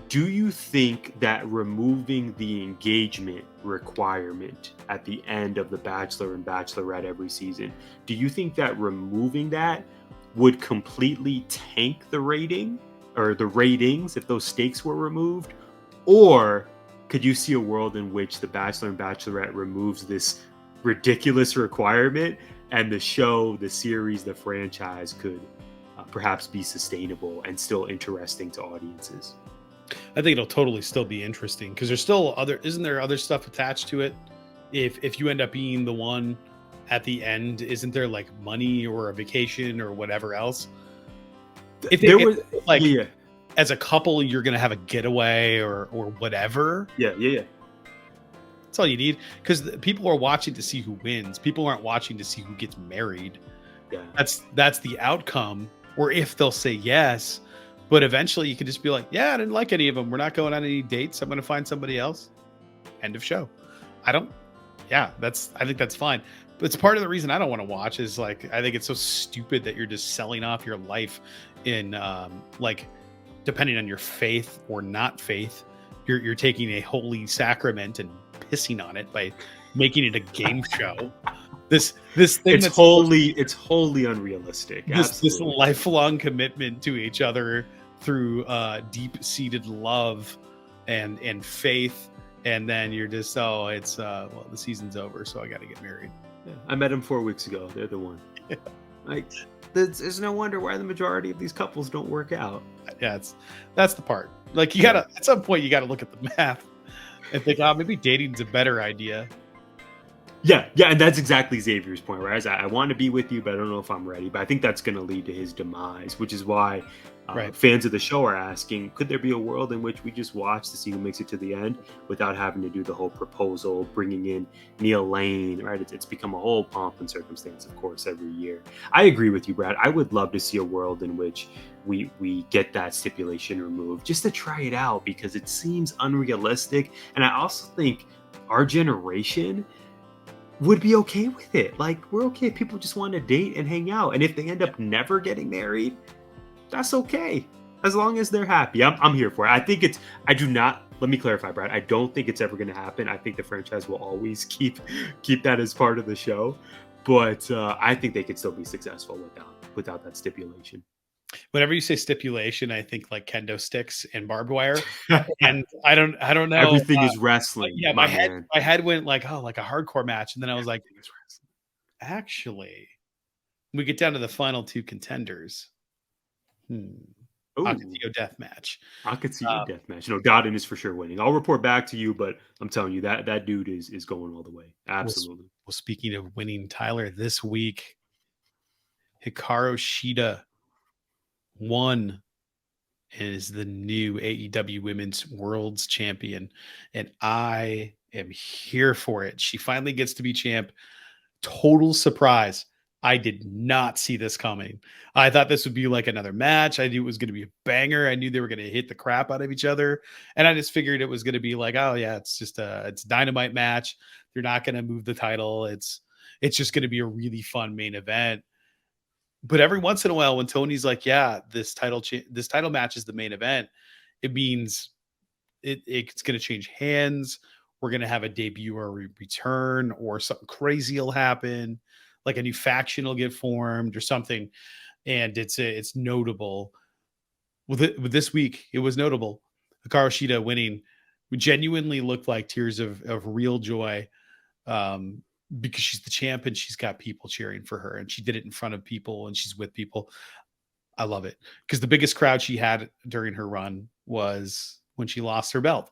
Do you think that removing the engagement requirement at the end of The Bachelor and Bachelorette every season, do you think that removing that would completely tank the rating or the ratings if those stakes were removed? Or could you see a world in which The Bachelor and Bachelorette removes this ridiculous requirement and the show, the series, the franchise could perhaps be sustainable and still interesting to audiences? I think it'll totally still be interesting because there's still isn't there other stuff attached to it? If you end up being the one at the end, isn't there like money or a vacation or whatever else? If there was like, yeah, as a couple, you're gonna have a getaway or whatever. Yeah. That's all you need, because people are watching to see who wins. People aren't watching to see who gets married. Yeah, that's the outcome, or if they'll say yes. But eventually you can just be like, yeah, I didn't like any of them. We're not going on any dates. I'm going to find somebody else. End of show. I think that's fine. But it's part of the reason I don't want to watch is like, I think it's so stupid that you're just selling off your life in like, depending on your faith or not faith, you're taking a holy sacrament and pissing on it by making it a game show. This thing it's wholly unrealistic. This lifelong commitment to each other through deep-seated love and faith, and then you're just the season's over, so I got to get married. Yeah, I met him 4 weeks ago. They're the one. Yeah. Like, there's no wonder why the majority of these couples don't work out. Yeah, that's the part. Like, you gotta at some point you gotta look at the math and think, maybe dating's a better idea. Yeah, and that's exactly Xavier's point, right? I want to be with you, but I don't know if I'm ready. But I think that's going to lead to his demise, which is why fans of the show are asking, could there be a world in which we just watch to see who makes it to the end without having to do the whole proposal, bringing in Neil Lane, right? It's become a whole pomp and circumstance, of course, every year. I agree with you, Brad. I would love to see a world in which we get that stipulation removed just to try it out, because it seems unrealistic. And I also think our generation would be okay with it. Like, we're okay if people just want to date and hang out. And if they end up never getting married, that's okay. As long as they're happy. I'm here for it. Let me clarify, Brad. I don't think it's ever going to happen. I think the franchise will always keep that as part of the show. But I think they could still be successful without that stipulation. Whenever you say stipulation, I think like kendo sticks and barbed wire, and I don't know. Everything is wrestling. Yeah, my head went like, like a hardcore match, and then I was like, actually, when we get down to the final two contenders, Akatsuki death match. Akatsuki death match. Godin is for sure winning. I'll report back to you, but I'm telling you that dude is going all the way. Absolutely. Well, speaking of winning, Tyler, this week, Hikaru Shida won and is the new AEW Women's World's Champion, and I am here for it. She finally gets to be champ. Total surprise. I did not see this coming. I thought this would be like another match. I knew it was going to be a banger. I knew they were going to hit the crap out of each other, and I just figured it was going to be like, it's just it's a dynamite match. They're not going to move the title. It's just going to be a really fun main event. But every once in a while, when Tony's like, this title match is the main event, it means it's going to change hands. We're going to have a debut or a return, or something crazy will happen, like a new faction will get formed or something. And it's notable. With this week, it was notable. Hikaru Shida winning genuinely looked like tears of real joy. Because she's the champ and she's got people cheering for her, and she did it in front of people and she's with people. I love it, because the biggest crowd she had during her run was when she lost her belt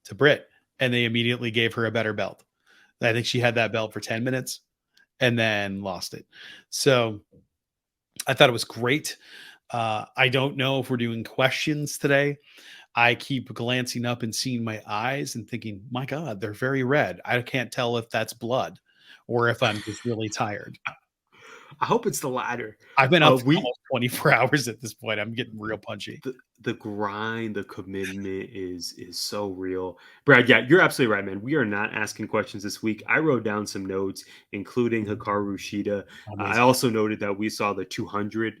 to Britt, and they immediately gave her a better belt. I think she had that belt for 10 minutes and then lost it. So I thought it was great. I don't know if we're doing questions today. I keep glancing up and seeing my eyes and thinking, my God, they're very red. I can't tell if that's blood or if I'm just really tired. I hope it's the latter. I've been up for We almost 24 hours at this point. I'm getting real punchy. the grind, the commitment is so real. Brad, yeah, you're absolutely right, man. We are not asking questions this week. I wrote down some notes, including Hikaru Shida. I Amazing. also noted that we saw the 200th,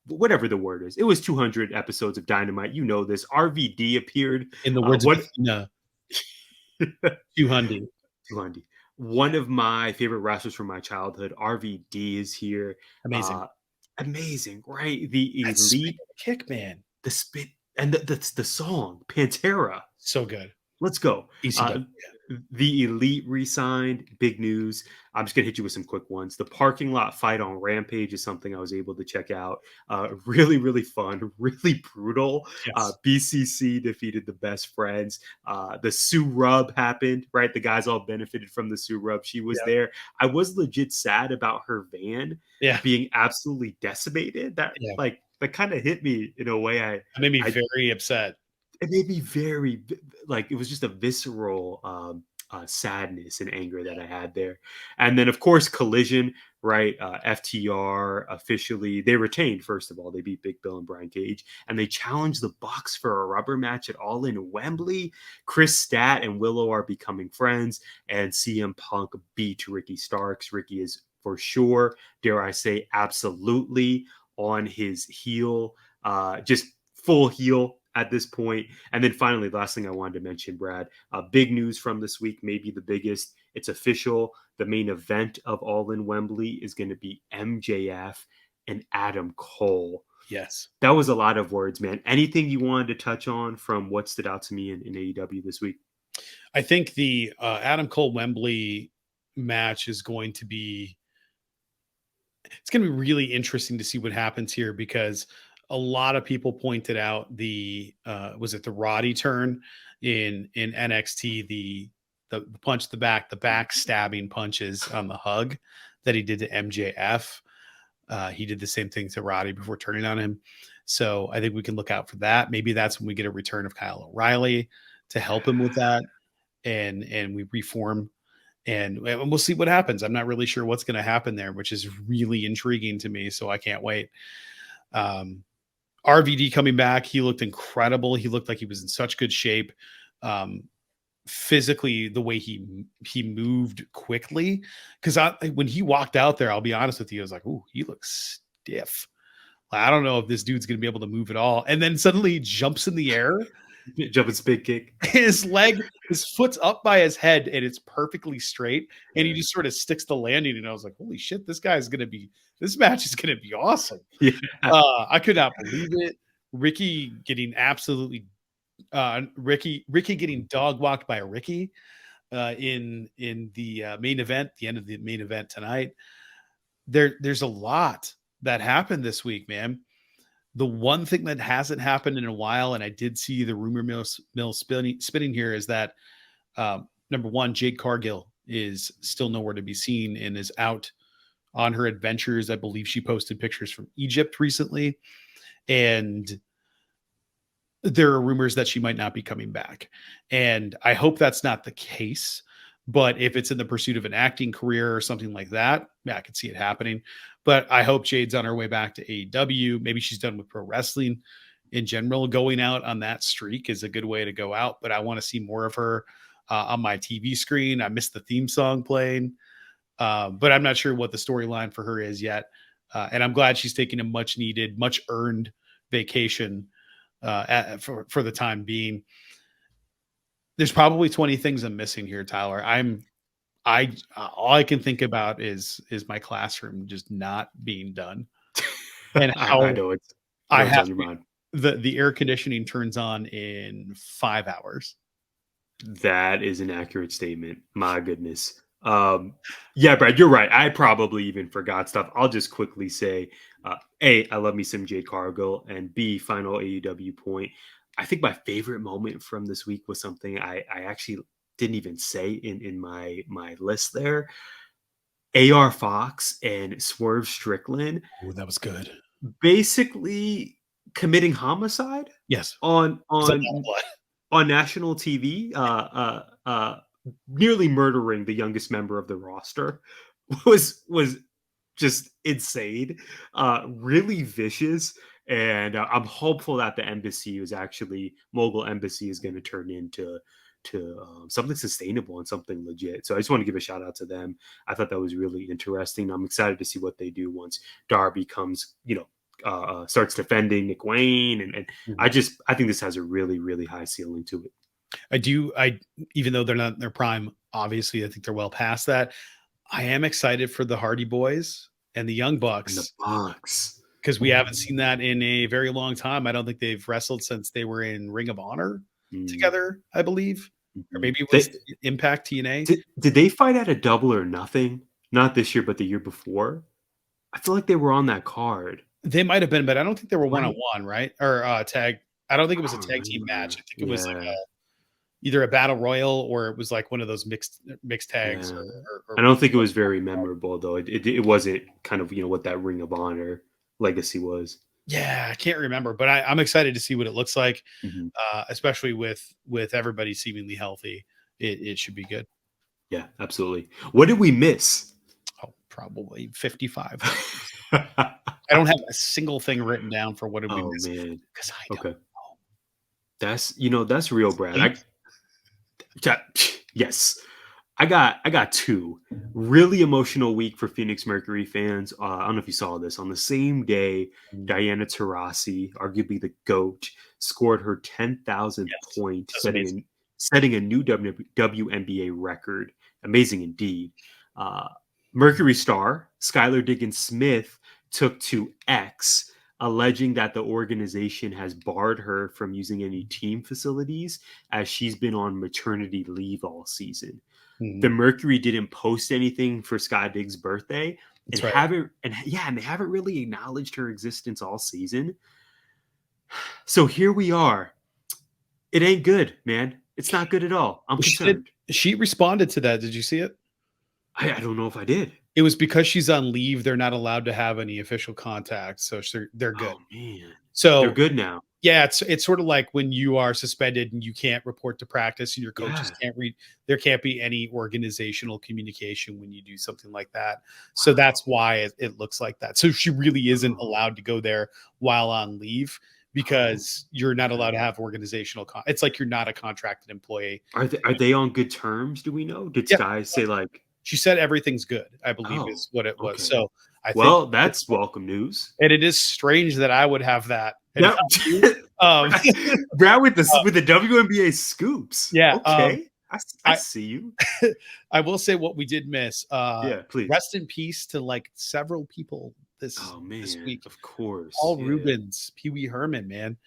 whatever the word is. It was 200 episodes of Dynamite. You know this. RVD appeared. In the words of What Athena, 200. 200. One of my favorite wrestlers from my childhood, RVD, is here. Amazing. Uh, Amazing, right? The That spin elite, kick, man. the spit, and the song Pantera. So good. Let's go. ECW. The elite re-signed. Big news. I'm just gonna hit you with some quick ones. The parking lot fight on Rampage is something I was able to check out. Really, really fun. Really brutal. Yes. BCC defeated the Best Friends. The Sue Rub happened. Right, the guys all benefited from the Sue Rub. She was Yeah. there. I was legit sad about her van Yeah. being absolutely decimated. That Yeah. that kind of hit me in a way. That made me I very upset. It made me very like it was just a visceral sadness and anger that I had there. And then of course Collision, right? FTR officially they retained. First of all, they beat Big Bill and Brian Cage, and they challenged the Bucks for a rubber match at All In Wembley. Chris Stat and Willow are becoming friends, and CM Punk beat Ricky Starks. Ricky is for sure, dare I say, absolutely on his heel, just full heel at this point. And then finally, the last thing I wanted to mention, Brad, big news from this week, maybe the biggest. It's official. The main event of All In Wembley is going to be MJF and Adam Cole. Yes. That was a lot of words, man. Anything you wanted to touch on from what stood out to me in AEW this week? I think the Adam Cole Wembley match is going to be really interesting to see what happens here, because a lot of people pointed out the was it the Roddy turn in NXT, the punch the back stabbing punches on the hug that he did to MJF. He did the same thing to Roddy before turning on him. So I think we can look out for that. Maybe that's when we get a return of Kyle O'Reilly to help him with that, and we reform, and we'll see what happens. I'm not really sure what's going to happen there, which is really intriguing to me. So I can't wait. RVD coming back, he looked incredible. He looked like he was in such good shape. Physically, the way he moved quickly, because when he walked out there, I'll be honest with you, I was like, "Ooh, he looks stiff." I don't know if this dude's going to be able to move at all. And then suddenly he jumps in the air, Jumping spin kick. his foot's up by his head, and it's perfectly straight, and he just sort of sticks the landing. And I was like, "Holy shit, this match is going to be awesome." Yeah. I could not believe it. Ricky getting absolutely Ricky getting dog walked by Ricky in the main event, the end of the main event tonight. There's a lot that happened this week, man. The one thing that hasn't happened in a while, and I did see the rumor mill spinning here, is that number one, Jade Cargill is still nowhere to be seen and is out on her adventures. I believe she posted pictures from Egypt recently, and there are rumors that she might not be coming back. And I hope that's not the case. But if it's in the pursuit of an acting career or something like that, yeah, I could see it happening. But I hope Jade's on her way back to AEW. Maybe she's done with pro wrestling in general. Going out on that streak is a good way to go out. But I want to see more of her on my TV screen. I missed the theme song playing. But I'm not sure what the storyline for her is yet. And I'm glad she's taking a much needed, much earned vacation for the time being. There's probably 20 things I'm missing here, Tyler. All I can think about is my classroom just not being done, and how I know it's have on your mind. the air conditioning turns on in 5 hours. That is an accurate statement. My goodness. Yeah, Brad, you're right. I probably even forgot stuff. I'll just quickly say, A, I love me some Jade Cargill, and B, final AEW point. I think my favorite moment from this week was something I actually didn't even say in my list there. AR Fox and Swerve Strickland Oh, that was good. basically committing homicide Yes. on It's a lot of blood. on national TV, nearly murdering the youngest member of the roster was just insane, really vicious. And I'm hopeful that the embassy is actually Mogul Embassy is going to turn into something sustainable and something legit. So I just want to give a shout out to them. I thought that was really interesting. I'm excited to see what they do once Darby comes, starts defending Nick Wayne, and I think this has a really, really high ceiling to it. I even though they're not in their prime, obviously I think they're well past that. I am excited for the Hardy Boys and the Young Bucks. In the box. Because we haven't seen that in a very long time. I don't think they've wrestled since they were in Ring of Honor together, I believe. Or maybe it was Impact TNA. Did they fight at a Double or Nothing? Not this year, but the year before? I feel like they were on that card. They might have been, but I don't think they were one-on-one, right? Or tag. I don't think it was a tag team match. I think it was like either a battle royal or it was like one of those mixed tags. Yeah. Or I don't think it was very memorable, though. It wasn't kind of, what that Ring of Honor legacy was. Yeah, I can't remember, but I'm excited to see what it looks like, especially with everybody seemingly healthy. It should be good. Yeah, absolutely. What did we miss? Oh, probably 55. I don't have a single thing written down for what did we miss. Man, because I don't know. That's real, Brad. Yes. I got two. Really emotional week for Phoenix Mercury fans. I don't know if you saw this. On the same day, Diana Taurasi, arguably the GOAT, scored her 10,000th point, setting a new WNBA record. Amazing indeed. Mercury star Skylar Diggins Smith took to X, alleging that the organization has barred her from using any team facilities as she's been on maternity leave all season. The Mercury didn't post anything for Sky Diggs' birthday, and they haven't really acknowledged her existence all season. So here we are. It ain't good, man. It's not good at all. I'm concerned. She responded to that. Did you see it? I don't know if I did. It was because she's on leave. They're not allowed to have any official contact, so they're good. Oh man, so they're good now. Yeah, it's sort of like when you are suspended and you can't report to practice and your coaches can't read. There can't be any organizational communication when you do something like that. So that's why it looks like that. So she really isn't allowed to go there while on leave because you're not allowed to have organizational. It's like you're not a contracted employee. Are they on good terms? Do we know? Did Sky say like? She said everything's good, I believe is what it was. Okay. So I think that's welcome news. And it is strange that I would have that. Brad with the WNBA scoops. Yeah. Okay. I see you. I will say what we did miss. Please. Rest in peace to like several people this week. Of course. Paul Rubens, Pee Wee Herman, man.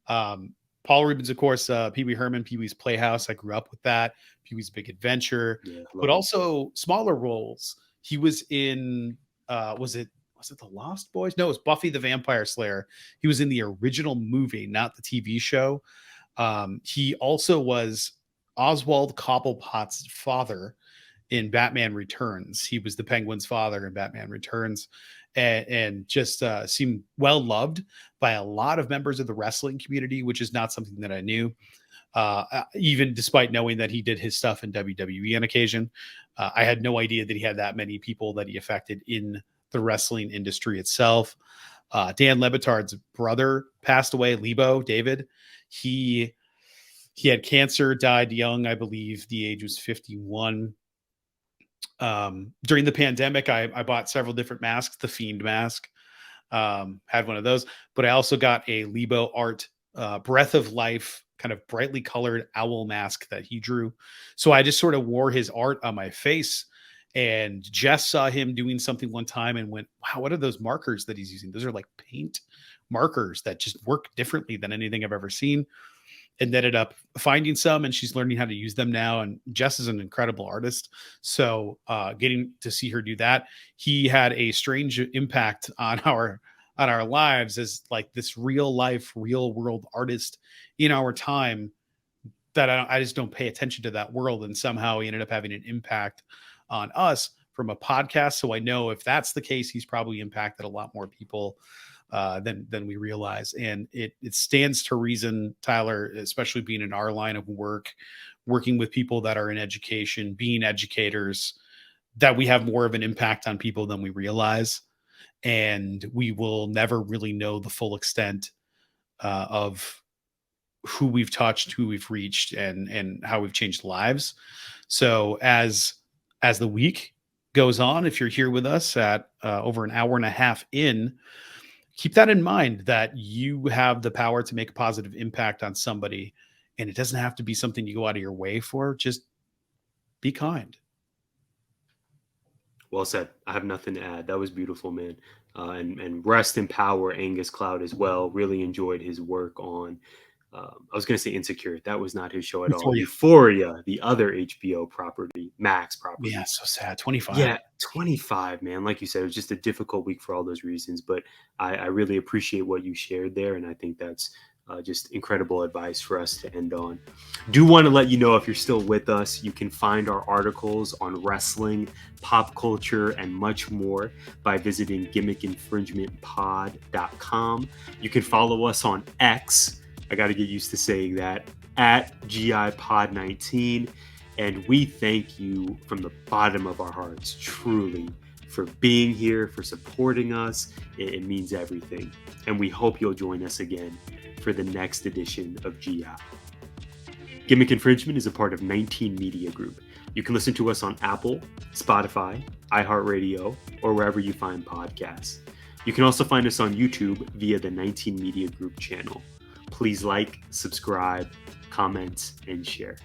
Paul Rubens, of course, Pee Wee Herman, Pee Wee's Playhouse. I grew up with that. Pee Wee's Big Adventure, but also smaller roles. He was in, was it The Lost Boys? No, it was Buffy the Vampire Slayer. He was in the original movie, not the TV show. He also was Oswald Cobblepot's father in Batman Returns. He was the Penguin's father in Batman Returns. And just seemed well loved by a lot of members of the wrestling community, which is not something that I knew, even despite knowing that he did his stuff in WWE on occasion. I had no idea that he had that many people that he affected in the wrestling industry itself. Dan Le Batard's brother passed away, Lebo, David. He had cancer, died young, I believe. The age was 51. During the pandemic, I bought several different masks, the Fiend mask, had one of those, but I also got a Lebo art, Breath of Life, kind of brightly colored owl mask that he drew. So I just sort of wore his art on my face, and Jess saw him doing something one time and went, wow, what are those markers that he's using? Those are like paint markers that just work differently than anything I've ever seen. And ended up finding some, and she's learning how to use them now. And Jess is an incredible artist. So getting to see her do that, he had a strange impact on our lives as like this real life, real world artist in our time that I just don't pay attention to that world. And somehow he ended up having an impact on us. from a podcast. So I know if that's the case, he's probably impacted a lot more people than we realize. And it stands to reason, Tyler, especially being in our line of work, working with people that are in education, being educators, that we have more of an impact on people than we realize. And we will never really know the full extent of who we've touched, who we've reached, and how we've changed lives. So as the week goes on, if you're here with us at over an hour and a half in, keep that in mind, that you have the power to make a positive impact on somebody. And it doesn't have to be something you go out of your way for. Just be kind. Well said. I have nothing to add. That was beautiful, man. And rest in power, Angus Cloud as well. Really enjoyed his work on. I was going to say Insecure. That was not his show at all. Euphoria, the other HBO property, Max property. Yeah, so sad. 25. Yeah, 25, man. Like you said, it was just a difficult week for all those reasons. But I really appreciate what you shared there. And I think that's just incredible advice for us to end on. Do want to let you know, if you're still with us, you can find our articles on wrestling, pop culture, and much more by visiting gimmickinfringementpod.com. You can follow us on X. I got to get used to saying that, at GIPod19. And we thank you from the bottom of our hearts, truly, for being here, for supporting us. It means everything. And we hope you'll join us again for the next edition of GI. Gimmick Infringement is a part of 19 Media Group. You can listen to us on Apple, Spotify, iHeartRadio, or wherever you find podcasts. You can also find us on YouTube via the 19 Media Group channel. Please like, subscribe, comment, and share.